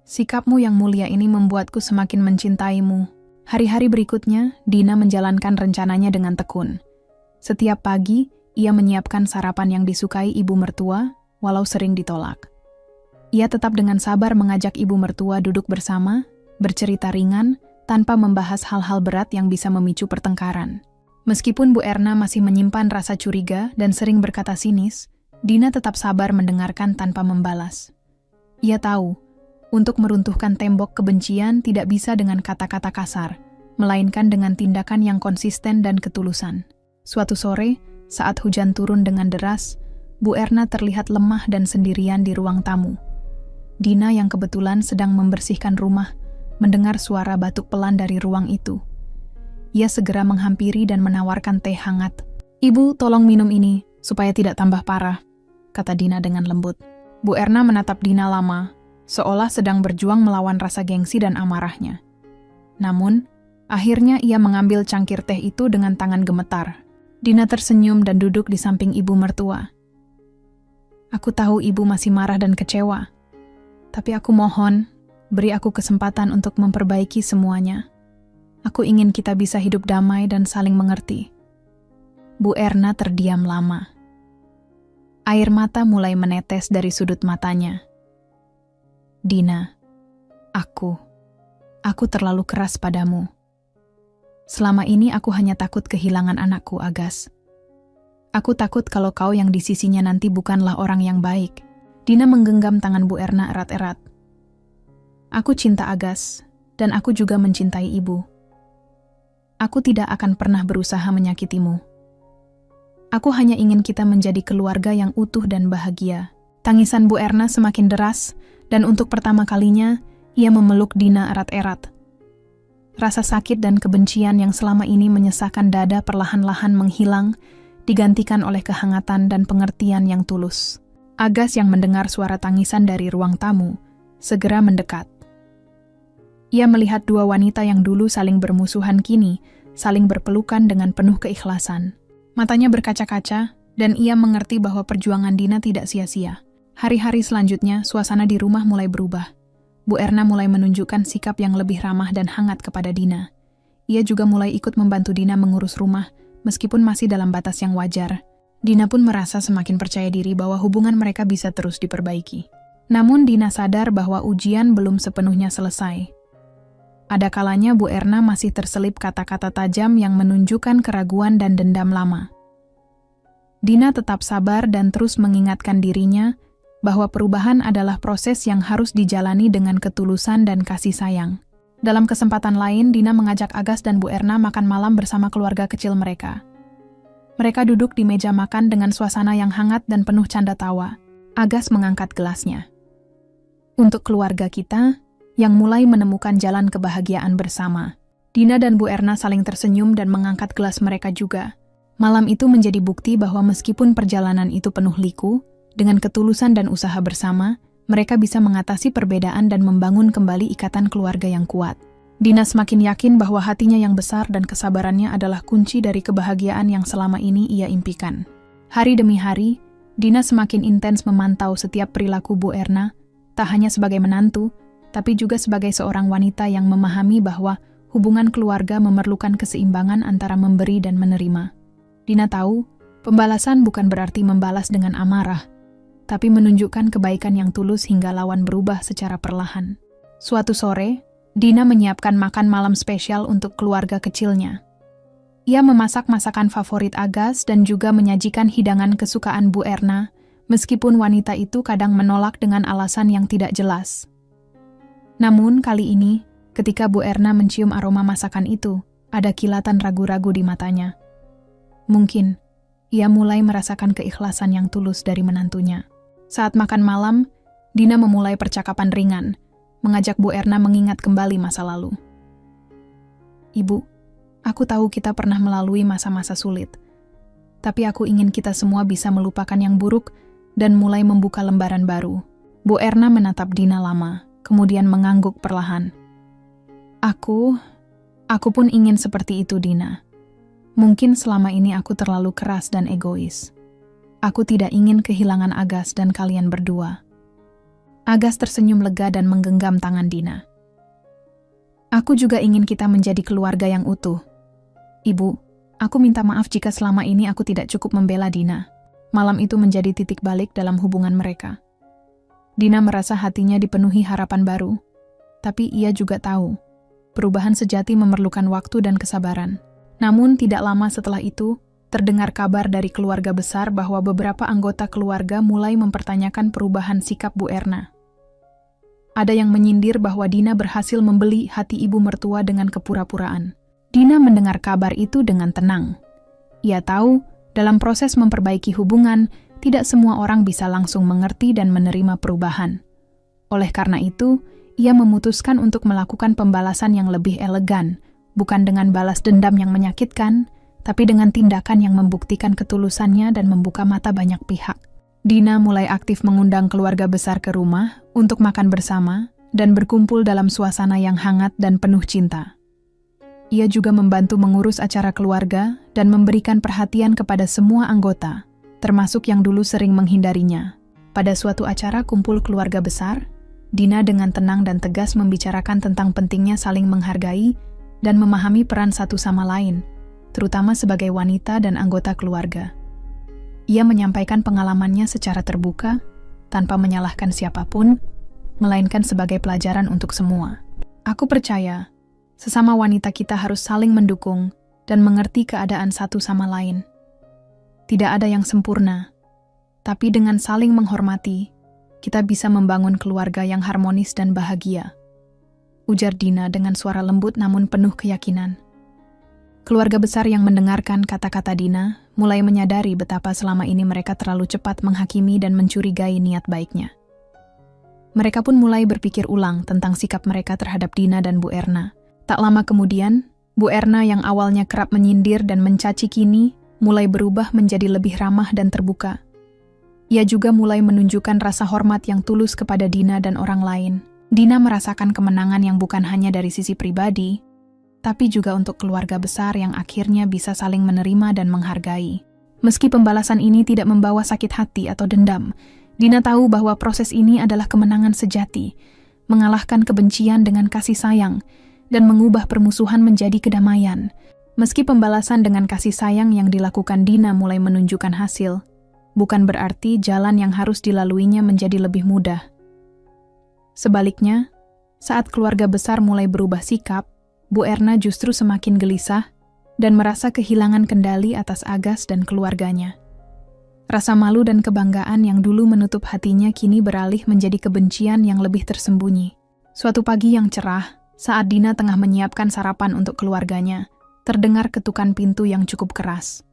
Sikapmu yang mulia ini membuatku semakin mencintaimu. Hari-hari berikutnya, Dina menjalankan rencananya dengan tekun. Setiap pagi, ia menyiapkan sarapan yang disukai ibu mertua, walau sering ditolak. Ia tetap dengan sabar mengajak ibu mertua duduk bersama, bercerita ringan, tanpa membahas hal-hal berat yang bisa memicu pertengkaran. Meskipun Bu Erna masih menyimpan rasa curiga dan sering berkata sinis, Dina tetap sabar mendengarkan tanpa membalas. Ia tahu, untuk meruntuhkan tembok kebencian tidak bisa dengan kata-kata kasar, melainkan dengan tindakan yang konsisten dan ketulusan. Suatu sore, saat hujan turun dengan deras, Bu Erna terlihat lemah dan sendirian di ruang tamu. Dina yang kebetulan sedang membersihkan rumah, mendengar suara batuk pelan dari ruang itu. Ia segera menghampiri dan menawarkan teh hangat. "Ibu, tolong minum ini, supaya tidak tambah parah," kata Dina dengan lembut. Bu Erna menatap Dina lama, seolah sedang berjuang melawan rasa gengsi dan amarahnya. Namun, akhirnya ia mengambil cangkir teh itu dengan tangan gemetar. Dina tersenyum dan duduk di samping ibu mertua. "Aku tahu ibu masih marah dan kecewa, tapi aku mohon, beri aku kesempatan untuk memperbaiki semuanya. Aku ingin kita bisa hidup damai dan saling mengerti." Bu Erna terdiam lama. Air mata mulai menetes dari sudut matanya. "Dina, aku terlalu keras padamu. Selama ini aku hanya takut kehilangan anakku, Agas. Aku takut kalau kau yang di sisinya nanti bukanlah orang yang baik." Dina menggenggam tangan Bu Erna erat-erat. "Aku cinta Agas, dan aku juga mencintai ibu. Aku tidak akan pernah berusaha menyakitimu. Aku hanya ingin kita menjadi keluarga yang utuh dan bahagia." Tangisan Bu Erna semakin deras, dan untuk pertama kalinya, ia memeluk Dina erat-erat. Rasa sakit dan kebencian yang selama ini menyesakkan dada perlahan-lahan menghilang, digantikan oleh kehangatan dan pengertian yang tulus. Agas yang mendengar suara tangisan dari ruang tamu, segera mendekat. Ia melihat dua wanita yang dulu saling bermusuhan kini, saling berpelukan dengan penuh keikhlasan. Matanya berkaca-kaca, dan ia mengerti bahwa perjuangan Dina tidak sia-sia. Hari-hari selanjutnya, suasana di rumah mulai berubah. Bu Erna mulai menunjukkan sikap yang lebih ramah dan hangat kepada Dina. Ia juga mulai ikut membantu Dina mengurus rumah, meskipun masih dalam batas yang wajar. Dina pun merasa semakin percaya diri bahwa hubungan mereka bisa terus diperbaiki. Namun Dina sadar bahwa ujian belum sepenuhnya selesai. Ada kalanya Bu Erna masih terselip kata-kata tajam yang menunjukkan keraguan dan dendam lama. Dina tetap sabar dan terus mengingatkan dirinya bahwa perubahan adalah proses yang harus dijalani dengan ketulusan dan kasih sayang. Dalam kesempatan lain, Dina mengajak Agas dan Bu Erna makan malam bersama keluarga kecil mereka. Mereka duduk di meja makan dengan suasana yang hangat dan penuh canda tawa. Agas mengangkat gelasnya. "Untuk keluarga kita, yang mulai menemukan jalan kebahagiaan bersama." Dina dan Bu Erna saling tersenyum dan mengangkat gelas mereka juga. Malam itu menjadi bukti bahwa meskipun perjalanan itu penuh liku, dengan ketulusan dan usaha bersama, mereka bisa mengatasi perbedaan dan membangun kembali ikatan keluarga yang kuat. Dina semakin yakin bahwa hatinya yang besar dan kesabarannya adalah kunci dari kebahagiaan yang selama ini ia impikan. Hari demi hari, Dina semakin intens memantau setiap perilaku Bu Erna, tak hanya sebagai menantu, tapi juga sebagai seorang wanita yang memahami bahwa hubungan keluarga memerlukan keseimbangan antara memberi dan menerima. Dina tahu, pembalasan bukan berarti membalas dengan amarah, tapi menunjukkan kebaikan yang tulus hingga lawan berubah secara perlahan. Suatu sore, Dina menyiapkan makan malam spesial untuk keluarga kecilnya. Ia memasak masakan favorit Agas dan juga menyajikan hidangan kesukaan Bu Erna, meskipun wanita itu kadang menolak dengan alasan yang tidak jelas. Namun kali ini, ketika Bu Erna mencium aroma masakan itu, ada kilatan ragu-ragu di matanya. Mungkin, ia mulai merasakan keikhlasan yang tulus dari menantunya. Saat makan malam, Dina memulai percakapan ringan, mengajak Bu Erna mengingat kembali masa lalu. "Ibu, Aku tahu kita pernah melalui masa-masa sulit. Tapi aku ingin kita semua bisa melupakan yang buruk dan mulai membuka lembaran baru. Bu Erna menatap Dina lama, kemudian mengangguk perlahan. Aku pun ingin seperti itu, Dina. Mungkin selama ini aku terlalu keras dan egois. Aku tidak ingin kehilangan Agas dan kalian berdua. Agas tersenyum lega dan menggenggam tangan Dina. Aku juga ingin kita menjadi keluarga yang utuh. Ibu, aku minta maaf jika selama ini aku tidak cukup membela Dina. Malam itu menjadi titik balik dalam hubungan mereka. Dina merasa hatinya dipenuhi harapan baru, tapi ia juga tahu, perubahan sejati memerlukan waktu dan kesabaran. Namun tidak lama setelah itu, terdengar kabar dari keluarga besar bahwa beberapa anggota keluarga mulai mempertanyakan perubahan sikap Bu Erna. Ada yang menyindir bahwa Dina berhasil membeli hati ibu mertua dengan kepura-puraan. Dina mendengar kabar itu dengan tenang. Ia tahu, dalam proses memperbaiki hubungan, tidak semua orang bisa langsung mengerti dan menerima perubahan. Oleh karena itu, ia memutuskan untuk melakukan pembalasan yang lebih elegan, bukan dengan balas dendam yang menyakitkan, tapi dengan tindakan yang membuktikan ketulusannya dan membuka mata banyak pihak. Dina mulai aktif mengundang keluarga besar ke rumah untuk makan bersama dan berkumpul dalam suasana yang hangat dan penuh cinta. Ia juga membantu mengurus acara keluarga dan memberikan perhatian kepada semua anggota, termasuk yang dulu sering menghindarinya. Pada suatu acara kumpul keluarga besar, Dina dengan tenang dan tegas membicarakan tentang pentingnya saling menghargai dan memahami peran satu sama lain, terutama sebagai wanita dan anggota keluarga. Ia menyampaikan pengalamannya secara terbuka, tanpa menyalahkan siapapun, melainkan sebagai pelajaran untuk semua. Aku percaya, sesama wanita kita harus saling mendukung dan mengerti keadaan satu sama lain. Tidak ada yang sempurna, tapi dengan saling menghormati, kita bisa membangun keluarga yang harmonis dan bahagia. Ujar Dina dengan suara lembut namun penuh keyakinan. Keluarga besar yang mendengarkan kata-kata Dina mulai menyadari betapa selama ini mereka terlalu cepat menghakimi dan mencurigai niat baiknya. Mereka pun mulai berpikir ulang tentang sikap mereka terhadap Dina dan Bu Erna. Tak lama kemudian, Bu Erna yang awalnya kerap menyindir dan mencaci kini mulai berubah menjadi lebih ramah dan terbuka. Ia juga mulai menunjukkan rasa hormat yang tulus kepada Dina dan orang lain. Dina merasakan kemenangan yang bukan hanya dari sisi pribadi, tapi juga untuk keluarga besar yang akhirnya bisa saling menerima dan menghargai. Meski pembalasan ini tidak membawa sakit hati atau dendam, Dina tahu bahwa proses ini adalah kemenangan sejati, mengalahkan kebencian dengan kasih sayang, dan mengubah permusuhan menjadi kedamaian. Meski pembalasan dengan kasih sayang yang dilakukan Dina mulai menunjukkan hasil, bukan berarti jalan yang harus dilaluinya menjadi lebih mudah. Sebaliknya, saat keluarga besar mulai berubah sikap, Bu Erna justru semakin gelisah dan merasa kehilangan kendali atas Agas dan keluarganya. Rasa malu dan kebanggaan yang dulu menutup hatinya kini beralih menjadi kebencian yang lebih tersembunyi. Suatu pagi yang cerah, saat Dina tengah menyiapkan sarapan untuk keluarganya, terdengar ketukan pintu yang cukup keras.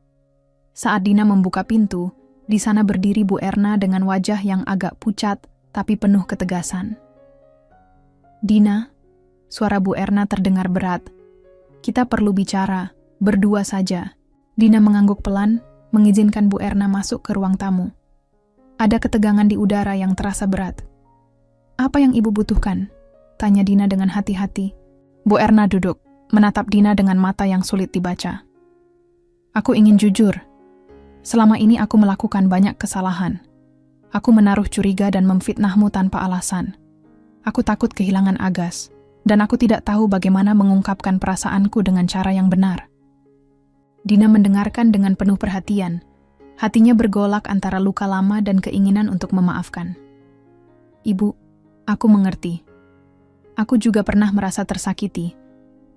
Saat Dina membuka pintu, di sana berdiri Bu Erna dengan wajah yang agak pucat tapi penuh ketegasan. "Dina," suara Bu Erna terdengar berat. "Kita perlu bicara, berdua saja." Dina mengangguk pelan, mengizinkan Bu Erna masuk ke ruang tamu. Ada ketegangan di udara yang terasa berat. "Apa yang ibu butuhkan?" tanya Dina dengan hati-hati. Bu Erna duduk, menatap Dina dengan mata yang sulit dibaca. "Aku ingin jujur. Selama ini aku melakukan banyak kesalahan. Aku menaruh curiga dan memfitnahmu tanpa alasan. Aku takut kehilangan Agas, dan aku tidak tahu bagaimana mengungkapkan perasaanku dengan cara yang benar." Dina mendengarkan dengan penuh perhatian. Hatinya bergolak antara luka lama dan keinginan untuk memaafkan. "Ibu, aku mengerti. Aku juga pernah merasa tersakiti,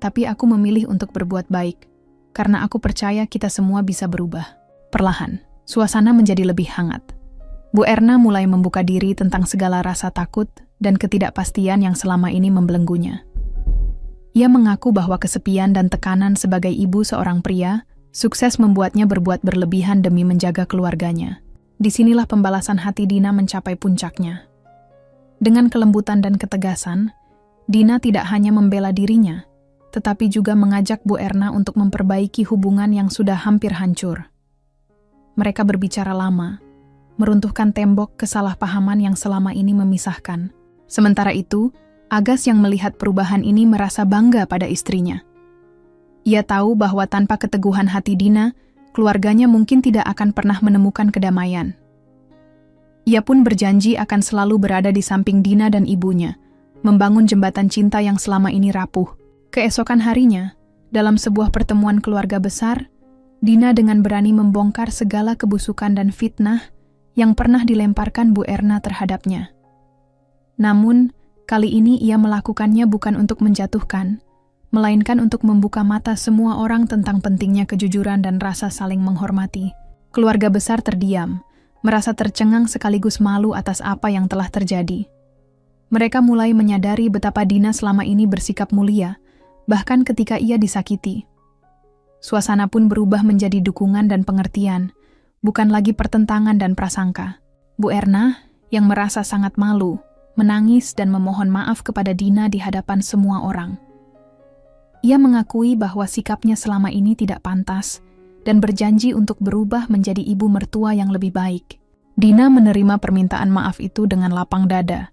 tapi aku memilih untuk berbuat baik, karena aku percaya kita semua bisa berubah." Perlahan, suasana menjadi lebih hangat. Bu Erna mulai membuka diri tentang segala rasa takut dan ketidakpastian yang selama ini membelenggunya. Ia mengaku bahwa kesepian dan tekanan sebagai ibu seorang pria sukses membuatnya berbuat berlebihan demi menjaga keluarganya. Disinilah pembalasan hati Dina mencapai puncaknya. Dengan kelembutan dan ketegasan, Dina tidak hanya membela dirinya, tetapi juga mengajak Bu Erna untuk memperbaiki hubungan yang sudah hampir hancur. Mereka berbicara lama, meruntuhkan tembok kesalahpahaman yang selama ini memisahkan. Sementara itu, Agas yang melihat perubahan ini merasa bangga pada istrinya. Ia tahu bahwa tanpa keteguhan hati Dina, keluarganya mungkin tidak akan pernah menemukan kedamaian. Ia pun berjanji akan selalu berada di samping Dina dan ibunya, membangun jembatan cinta yang selama ini rapuh. Keesokan harinya, dalam sebuah pertemuan keluarga besar, Dina dengan berani membongkar segala kebusukan dan fitnah yang pernah dilemparkan Bu Erna terhadapnya. Namun, kali ini ia melakukannya bukan untuk menjatuhkan, melainkan untuk membuka mata semua orang tentang pentingnya kejujuran dan rasa saling menghormati. Keluarga besar terdiam, merasa tercengang sekaligus malu atas apa yang telah terjadi. Mereka mulai menyadari betapa Dina selama ini bersikap mulia, bahkan ketika ia disakiti. Suasana pun berubah menjadi dukungan dan pengertian, bukan lagi pertentangan dan prasangka. Bu Erna, yang merasa sangat malu, menangis dan memohon maaf kepada Dina di hadapan semua orang. Ia mengakui bahwa sikapnya selama ini tidak pantas dan berjanji untuk berubah menjadi ibu mertua yang lebih baik. Dina menerima permintaan maaf itu dengan lapang dada.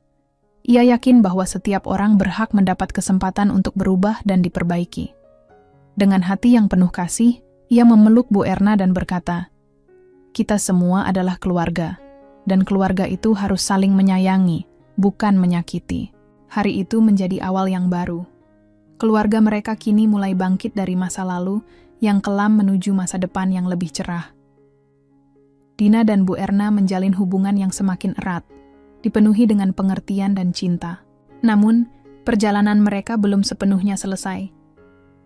Ia yakin bahwa setiap orang berhak mendapat kesempatan untuk berubah dan diperbaiki. Dengan hati yang penuh kasih, ia memeluk Bu Erna dan berkata, "Kita semua adalah keluarga, dan keluarga itu harus saling menyayangi, bukan menyakiti." Hari itu menjadi awal yang baru. Keluarga mereka kini mulai bangkit dari masa lalu yang kelam menuju masa depan yang lebih cerah. Dina dan Bu Erna menjalin hubungan yang semakin erat, dipenuhi dengan pengertian dan cinta. Namun, perjalanan mereka belum sepenuhnya selesai.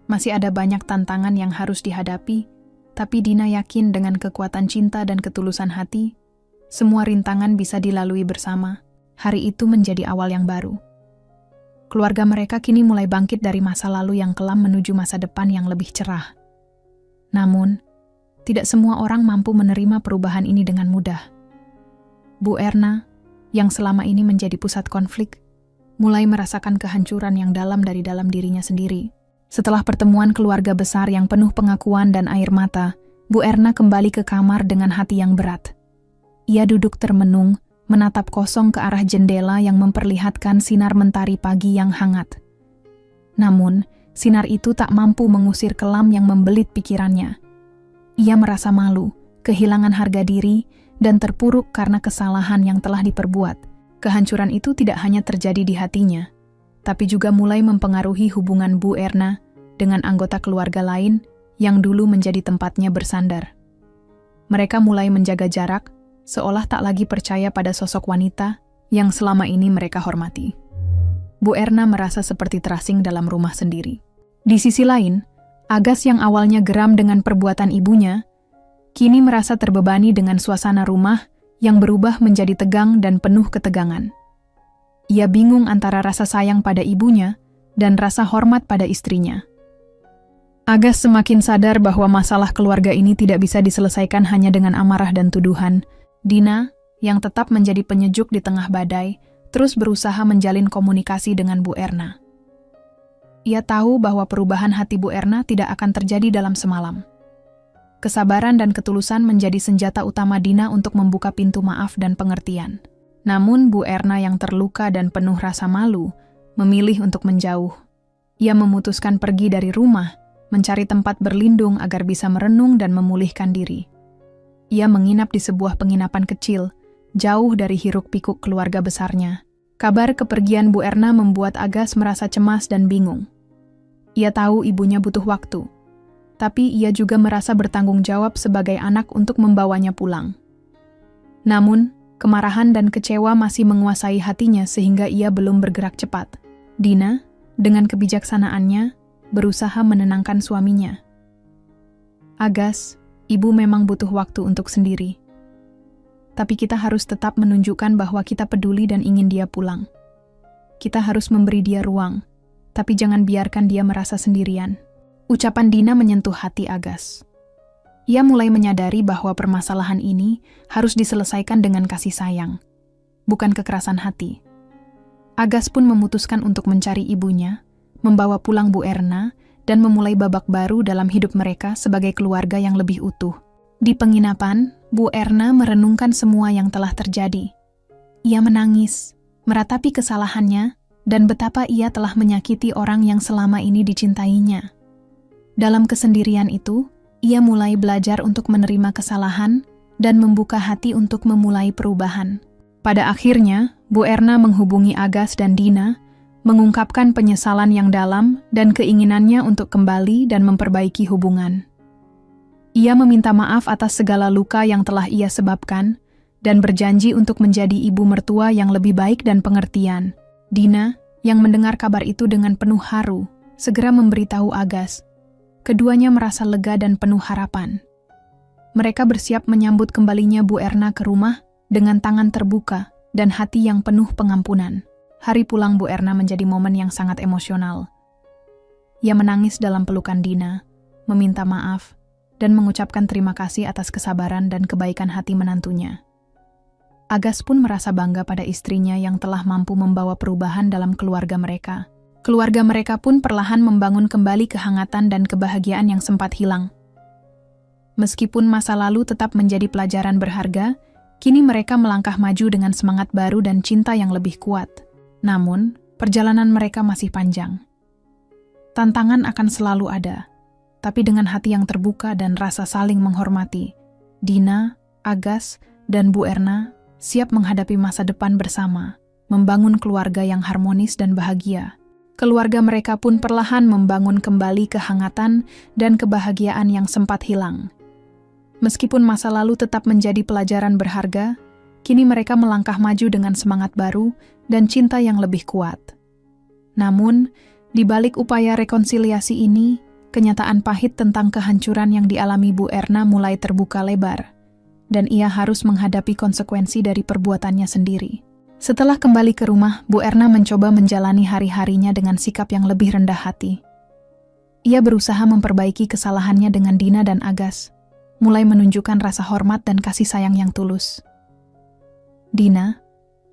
Masih ada banyak tantangan yang harus dihadapi, tapi Dina yakin dengan kekuatan cinta dan ketulusan hati, semua rintangan bisa dilalui bersama. Hari itu menjadi awal yang baru. Keluarga mereka kini mulai bangkit dari masa lalu yang kelam menuju masa depan yang lebih cerah. Namun, tidak semua orang mampu menerima perubahan ini dengan mudah. Bu Erna, yang selama ini menjadi pusat konflik, mulai merasakan kehancuran yang dalam dari dalam dirinya sendiri. Setelah pertemuan keluarga besar yang penuh pengakuan dan air mata, Bu Erna kembali ke kamar dengan hati yang berat. Ia duduk termenung, menatap kosong ke arah jendela yang memperlihatkan sinar mentari pagi yang hangat. Namun, sinar itu tak mampu mengusir kelam yang membelit pikirannya. Ia merasa malu, kehilangan harga diri, dan terpuruk karena kesalahan yang telah diperbuat. Kehancuran itu tidak hanya terjadi di hatinya, tapi juga mulai mempengaruhi hubungan Bu Erna dengan anggota keluarga lain yang dulu menjadi tempatnya bersandar. Mereka mulai menjaga jarak, seolah tak lagi percaya pada sosok wanita yang selama ini mereka hormati. Bu Erna merasa seperti terasing dalam rumah sendiri. Di sisi lain, Agas yang awalnya geram dengan perbuatan ibunya, kini merasa terbebani dengan suasana rumah yang berubah menjadi tegang dan penuh ketegangan. Ia bingung antara rasa sayang pada ibunya dan rasa hormat pada istrinya. Agas semakin sadar bahwa masalah keluarga ini tidak bisa diselesaikan hanya dengan amarah dan tuduhan. Dina, yang tetap menjadi penyejuk di tengah badai, terus berusaha menjalin komunikasi dengan Bu Erna. Ia tahu bahwa perubahan hati Bu Erna tidak akan terjadi dalam semalam. Kesabaran dan ketulusan menjadi senjata utama Dina untuk membuka pintu maaf dan pengertian. Namun Bu Erna yang terluka dan penuh rasa malu, memilih untuk menjauh. Ia memutuskan pergi dari rumah, mencari tempat berlindung agar bisa merenung dan memulihkan diri. Ia menginap di sebuah penginapan kecil, jauh dari hiruk-pikuk keluarga besarnya. Kabar kepergian Bu Erna membuat Agas merasa cemas dan bingung. Ia tahu ibunya butuh waktu, tapi ia juga merasa bertanggung jawab sebagai anak untuk membawanya pulang. Namun, kemarahan dan kecewa masih menguasai hatinya sehingga ia belum bergerak cepat. Dina, dengan kebijaksanaannya, berusaha menenangkan suaminya. "Agas, ibu memang butuh waktu untuk sendiri. Tapi kita harus tetap menunjukkan bahwa kita peduli dan ingin dia pulang. Kita harus memberi dia ruang, tapi jangan biarkan dia merasa sendirian." Ucapan Dina menyentuh hati Agas. Ia mulai menyadari bahwa permasalahan ini harus diselesaikan dengan kasih sayang, bukan kekerasan hati. Agas pun memutuskan untuk mencari ibunya, membawa pulang Bu Erna, dan memulai babak baru dalam hidup mereka sebagai keluarga yang lebih utuh. Di penginapan, Bu Erna merenungkan semua yang telah terjadi. Ia menangis, meratapi kesalahannya, dan betapa ia telah menyakiti orang yang selama ini dicintainya. Dalam kesendirian itu, ia mulai belajar untuk menerima kesalahan dan membuka hati untuk memulai perubahan. Pada akhirnya, Bu Erna menghubungi Agas dan Dina, mengungkapkan penyesalan yang dalam dan keinginannya untuk kembali dan memperbaiki hubungan. Ia meminta maaf atas segala luka yang telah ia sebabkan dan berjanji untuk menjadi ibu mertua yang lebih baik dan pengertian. Dina, yang mendengar kabar itu dengan penuh haru, segera memberitahu Agas. Keduanya merasa lega dan penuh harapan. Mereka bersiap menyambut kembalinya Bu Erna ke rumah dengan tangan terbuka dan hati yang penuh pengampunan. Hari pulang Bu Erna menjadi momen yang sangat emosional. Ia menangis dalam pelukan Dina, meminta maaf, dan mengucapkan terima kasih atas kesabaran dan kebaikan hati menantunya. Agas pun merasa bangga pada istrinya yang telah mampu membawa perubahan dalam keluarga mereka. Keluarga mereka pun perlahan membangun kembali kehangatan dan kebahagiaan yang sempat hilang. Meskipun masa lalu tetap menjadi pelajaran berharga, kini mereka melangkah maju dengan semangat baru dan cinta yang lebih kuat. Namun, perjalanan mereka masih panjang. Tantangan akan selalu ada, tapi dengan hati yang terbuka dan rasa saling menghormati, Dina, Agas, dan Bu Erna siap menghadapi masa depan bersama, membangun keluarga yang harmonis dan bahagia. Keluarga mereka pun perlahan membangun kembali kehangatan dan kebahagiaan yang sempat hilang. Meskipun masa lalu tetap menjadi pelajaran berharga, kini mereka melangkah maju dengan semangat baru dan cinta yang lebih kuat. Namun, di balik upaya rekonsiliasi ini, kenyataan pahit tentang kehancuran yang dialami Bu Erna mulai terbuka lebar, dan ia harus menghadapi konsekuensi dari perbuatannya sendiri. Setelah kembali ke rumah, Bu Erna mencoba menjalani hari-harinya dengan sikap yang lebih rendah hati. Ia berusaha memperbaiki kesalahannya dengan Dina dan Agas, mulai menunjukkan rasa hormat dan kasih sayang yang tulus. Dina,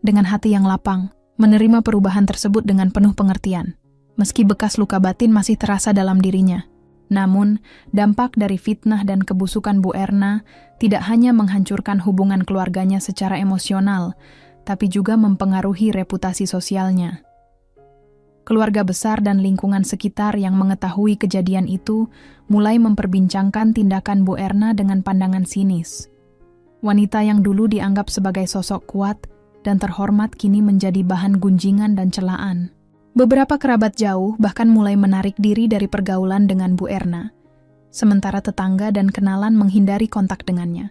dengan hati yang lapang, menerima perubahan tersebut dengan penuh pengertian, meski bekas luka batin masih terasa dalam dirinya. Namun, dampak dari fitnah dan kebusukan Bu Erna tidak hanya menghancurkan hubungan keluarganya secara emosional, tapi juga mempengaruhi reputasi sosialnya. Keluarga besar dan lingkungan sekitar yang mengetahui kejadian itu mulai memperbincangkan tindakan Bu Erna dengan pandangan sinis. Wanita yang dulu dianggap sebagai sosok kuat dan terhormat kini menjadi bahan gunjingan dan celaan. Beberapa kerabat jauh bahkan mulai menarik diri dari pergaulan dengan Bu Erna, sementara tetangga dan kenalan menghindari kontak dengannya.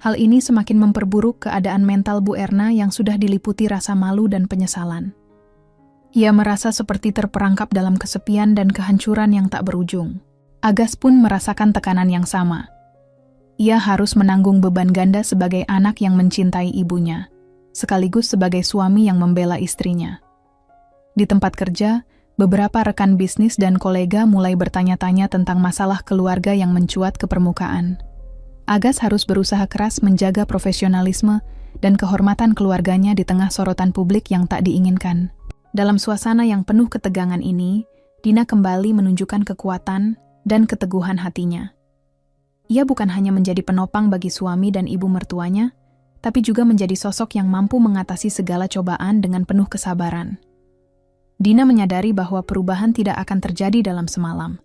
Hal ini semakin memperburuk keadaan mental Bu Erna yang sudah diliputi rasa malu dan penyesalan. Ia merasa seperti terperangkap dalam kesepian dan kehancuran yang tak berujung. Agas pun merasakan tekanan yang sama. Ia harus menanggung beban ganda sebagai anak yang mencintai ibunya, sekaligus sebagai suami yang membela istrinya. Di tempat kerja, beberapa rekan bisnis dan kolega mulai bertanya-tanya tentang masalah keluarga yang mencuat ke permukaan. Agas harus berusaha keras menjaga profesionalisme dan kehormatan keluarganya di tengah sorotan publik yang tak diinginkan. Dalam suasana yang penuh ketegangan ini, Dina kembali menunjukkan kekuatan dan keteguhan hatinya. Ia bukan hanya menjadi penopang bagi suami dan ibu mertuanya, tapi juga menjadi sosok yang mampu mengatasi segala cobaan dengan penuh kesabaran. Dina menyadari bahwa perubahan tidak akan terjadi dalam semalam,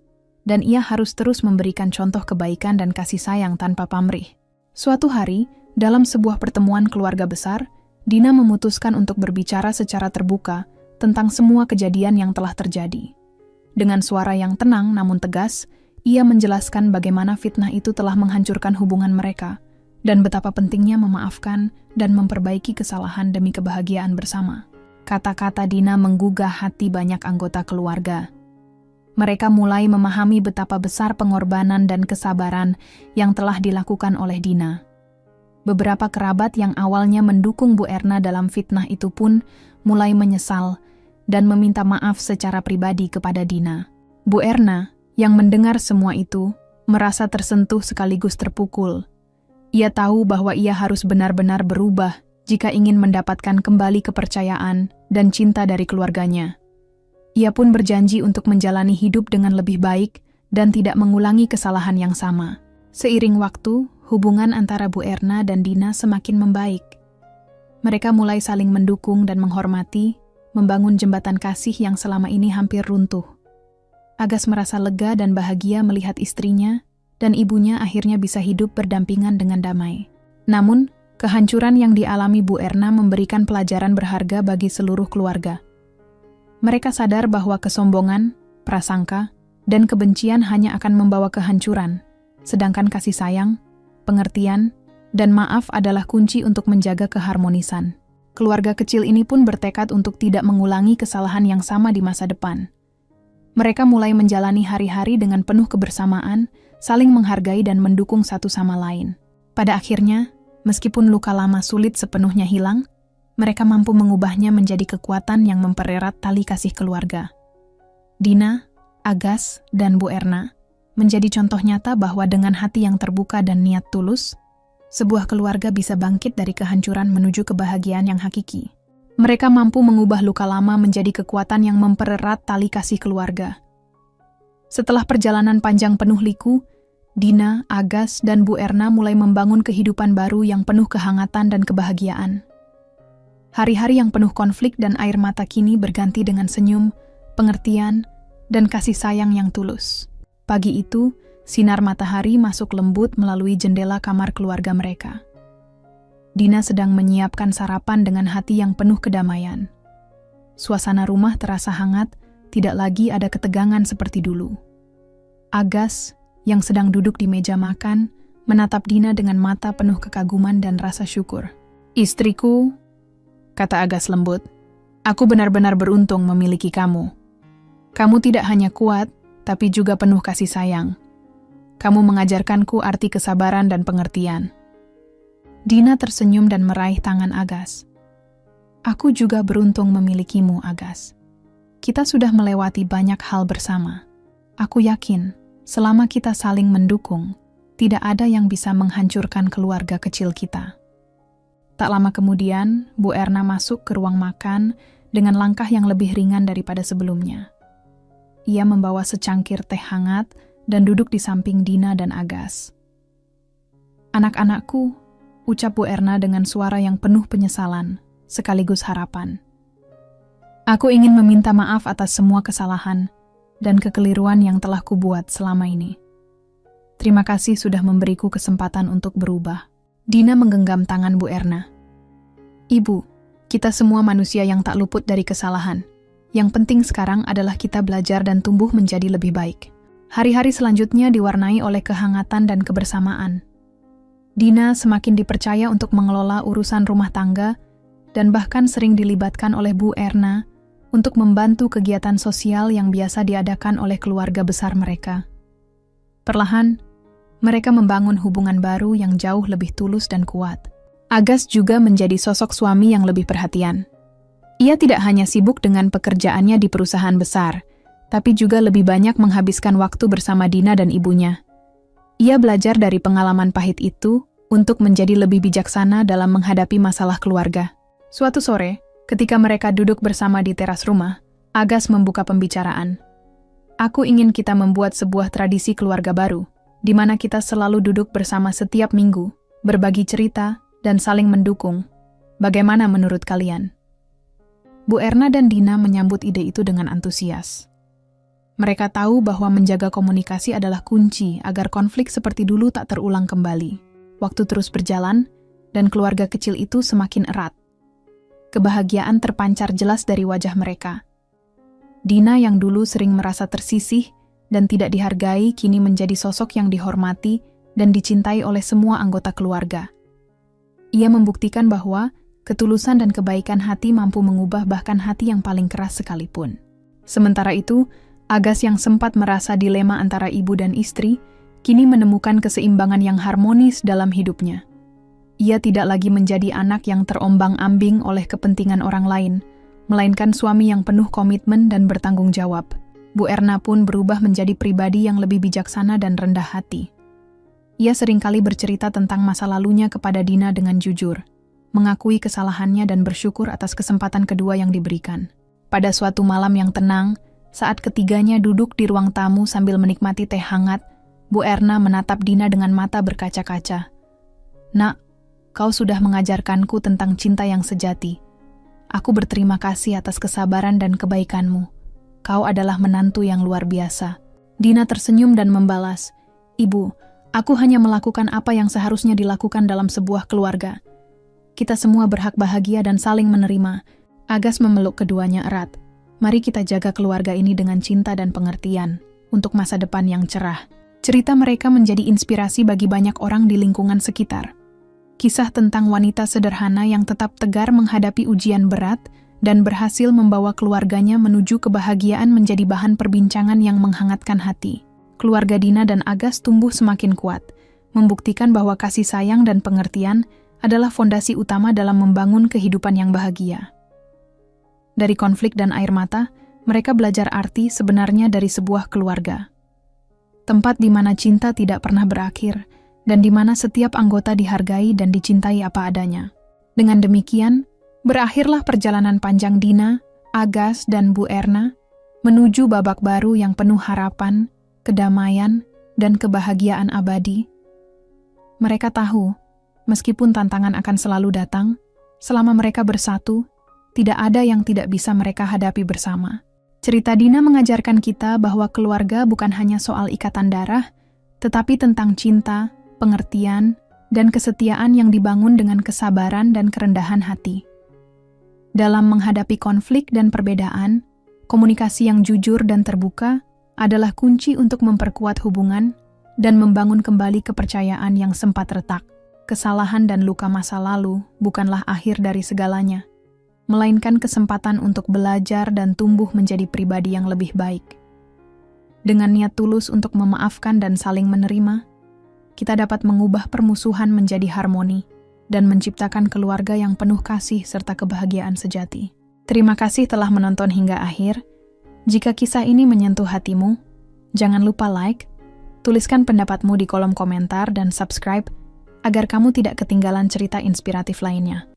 dan ia harus terus memberikan contoh kebaikan dan kasih sayang tanpa pamrih. Suatu hari, dalam sebuah pertemuan keluarga besar, Dina memutuskan untuk berbicara secara terbuka tentang semua kejadian yang telah terjadi. Dengan suara yang tenang namun tegas, ia menjelaskan bagaimana fitnah itu telah menghancurkan hubungan mereka, dan betapa pentingnya memaafkan dan memperbaiki kesalahan demi kebahagiaan bersama. Kata-kata Dina menggugah hati banyak anggota keluarga. Mereka mulai memahami betapa besar pengorbanan dan kesabaran yang telah dilakukan oleh Dina. Beberapa kerabat yang awalnya mendukung Bu Erna dalam fitnah itu pun mulai menyesal dan meminta maaf secara pribadi kepada Dina. Bu Erna, yang mendengar semua itu, merasa tersentuh sekaligus terpukul. Ia tahu bahwa ia harus benar-benar berubah jika ingin mendapatkan kembali kepercayaan dan cinta dari keluarganya. Ia pun berjanji untuk menjalani hidup dengan lebih baik dan tidak mengulangi kesalahan yang sama. Seiring waktu, hubungan antara Bu Erna dan Dina semakin membaik. Mereka mulai saling mendukung dan menghormati, membangun jembatan kasih yang selama ini hampir runtuh. Agas merasa lega dan bahagia melihat istrinya dan ibunya akhirnya bisa hidup berdampingan dengan damai. Namun, kehancuran yang dialami Bu Erna memberikan pelajaran berharga bagi seluruh keluarga. Mereka sadar bahwa kesombongan, prasangka, dan kebencian hanya akan membawa kehancuran, sedangkan kasih sayang, pengertian, dan maaf adalah kunci untuk menjaga keharmonisan. Keluarga kecil ini pun bertekad untuk tidak mengulangi kesalahan yang sama di masa depan. Mereka mulai menjalani hari-hari dengan penuh kebersamaan, saling menghargai dan mendukung satu sama lain. Pada akhirnya, meskipun luka lama sulit sepenuhnya hilang, mereka mampu mengubahnya menjadi kekuatan yang mempererat tali kasih keluarga. Dina, Agas, dan Bu Erna menjadi contoh nyata bahwa dengan hati yang terbuka dan niat tulus, sebuah keluarga bisa bangkit dari kehancuran menuju kebahagiaan yang hakiki. Mereka mampu mengubah luka lama menjadi kekuatan yang mempererat tali kasih keluarga. Setelah perjalanan panjang penuh liku, Dina, Agas, dan Bu Erna mulai membangun kehidupan baru yang penuh kehangatan dan kebahagiaan. Hari-hari yang penuh konflik dan air mata kini berganti dengan senyum, pengertian, dan kasih sayang yang tulus. Pagi itu, sinar matahari masuk lembut melalui jendela kamar keluarga mereka. Dina sedang menyiapkan sarapan dengan hati yang penuh kedamaian. Suasana rumah terasa hangat, tidak lagi ada ketegangan seperti dulu. Agas, yang sedang duduk di meja makan, menatap Dina dengan mata penuh kekaguman dan rasa syukur. "Istriku," kata Agas lembut, "aku benar-benar beruntung memiliki kamu. Kamu tidak hanya kuat, tapi juga penuh kasih sayang. Kamu mengajarkanku arti kesabaran dan pengertian." Dina tersenyum dan meraih tangan Agas. "Aku juga beruntung memilikimu, Agas. Kita sudah melewati banyak hal bersama. Aku yakin, selama kita saling mendukung, tidak ada yang bisa menghancurkan keluarga kecil kita." Tak lama kemudian, Bu Erna masuk ke ruang makan dengan langkah yang lebih ringan daripada sebelumnya. Ia membawa secangkir teh hangat dan duduk di samping Dina dan Agas. "Anak-anakku," ucap Bu Erna dengan suara yang penuh penyesalan, sekaligus harapan. "Aku ingin meminta maaf atas semua kesalahan dan kekeliruan yang telah kubuat selama ini. Terima kasih sudah memberiku kesempatan untuk berubah." Dina menggenggam tangan Bu Erna. "Ibu, kita semua manusia yang tak luput dari kesalahan. Yang penting sekarang adalah kita belajar dan tumbuh menjadi lebih baik." Hari-hari selanjutnya diwarnai oleh kehangatan dan kebersamaan. Dina semakin dipercaya untuk mengelola urusan rumah tangga dan bahkan sering dilibatkan oleh Bu Erna untuk membantu kegiatan sosial yang biasa diadakan oleh keluarga besar mereka. Perlahan, mereka membangun hubungan baru yang jauh lebih tulus dan kuat. Agas juga menjadi sosok suami yang lebih perhatian. Ia tidak hanya sibuk dengan pekerjaannya di perusahaan besar, tapi juga lebih banyak menghabiskan waktu bersama Dina dan ibunya. Ia belajar dari pengalaman pahit itu untuk menjadi lebih bijaksana dalam menghadapi masalah keluarga. Suatu sore, ketika mereka duduk bersama di teras rumah, Agas membuka pembicaraan. "Aku ingin kita membuat sebuah tradisi keluarga baru, di mana kita selalu duduk bersama setiap minggu, berbagi cerita, dan saling mendukung. Bagaimana menurut kalian?" Bu Erna dan Dina menyambut ide itu dengan antusias. Mereka tahu bahwa menjaga komunikasi adalah kunci agar konflik seperti dulu tak terulang kembali. Waktu terus berjalan, dan keluarga kecil itu semakin erat. Kebahagiaan terpancar jelas dari wajah mereka. Dina yang dulu sering merasa tersisih dan tidak dihargai, kini menjadi sosok yang dihormati dan dicintai oleh semua anggota keluarga. Ia membuktikan bahwa ketulusan dan kebaikan hati mampu mengubah bahkan hati yang paling keras sekalipun. Sementara itu, Agas yang sempat merasa dilema antara ibu dan istri, kini menemukan keseimbangan yang harmonis dalam hidupnya. Ia tidak lagi menjadi anak yang terombang-ambing oleh kepentingan orang lain, melainkan suami yang penuh komitmen dan bertanggung jawab. Bu Erna pun berubah menjadi pribadi yang lebih bijaksana dan rendah hati. Ia seringkali bercerita tentang masa lalunya kepada Dina dengan jujur, mengakui kesalahannya dan bersyukur atas kesempatan kedua yang diberikan. Pada suatu malam yang tenang, saat ketiganya duduk di ruang tamu sambil menikmati teh hangat, Bu Erna menatap Dina dengan mata berkaca-kaca. "Nak, kau sudah mengajarkanku tentang cinta yang sejati. Aku berterima kasih atas kesabaran dan kebaikanmu. Kau adalah menantu yang luar biasa." Dina tersenyum dan membalas, "Ibu, aku hanya melakukan apa yang seharusnya dilakukan dalam sebuah keluarga. Kita semua berhak bahagia dan saling menerima." Agas memeluk keduanya erat. "Mari kita jaga keluarga ini dengan cinta dan pengertian, untuk masa depan yang cerah." Cerita mereka menjadi inspirasi bagi banyak orang di lingkungan sekitar. Kisah tentang wanita sederhana yang tetap tegar menghadapi ujian berat dan berhasil membawa keluarganya menuju kebahagiaan menjadi bahan perbincangan yang menghangatkan hati. Keluarga Dina dan Agas tumbuh semakin kuat, membuktikan bahwa kasih sayang dan pengertian adalah fondasi utama dalam membangun kehidupan yang bahagia. Dari konflik dan air mata, mereka belajar arti sebenarnya dari sebuah keluarga. Tempat di mana cinta tidak pernah berakhir, dan di mana setiap anggota dihargai dan dicintai apa adanya. Dengan demikian, berakhirlah perjalanan panjang Dina, Agas, dan Bu Erna menuju babak baru yang penuh harapan, kedamaian, dan kebahagiaan abadi. Mereka tahu, meskipun tantangan akan selalu datang, selama mereka bersatu, tidak ada yang tidak bisa mereka hadapi bersama. Cerita Dina mengajarkan kita bahwa keluarga bukan hanya soal ikatan darah, tetapi tentang cinta, pengertian, dan kesetiaan yang dibangun dengan kesabaran dan kerendahan hati. Dalam menghadapi konflik dan perbedaan, komunikasi yang jujur dan terbuka adalah kunci untuk memperkuat hubungan dan membangun kembali kepercayaan yang sempat retak. Kesalahan dan luka masa lalu bukanlah akhir dari segalanya, melainkan kesempatan untuk belajar dan tumbuh menjadi pribadi yang lebih baik. Dengan niat tulus untuk memaafkan dan saling menerima, kita dapat mengubah permusuhan menjadi harmoni dan menciptakan keluarga yang penuh kasih serta kebahagiaan sejati. Terima kasih telah menonton hingga akhir. Jika kisah ini menyentuh hatimu, jangan lupa like, tuliskan pendapatmu di kolom komentar dan subscribe agar kamu tidak ketinggalan cerita inspiratif lainnya.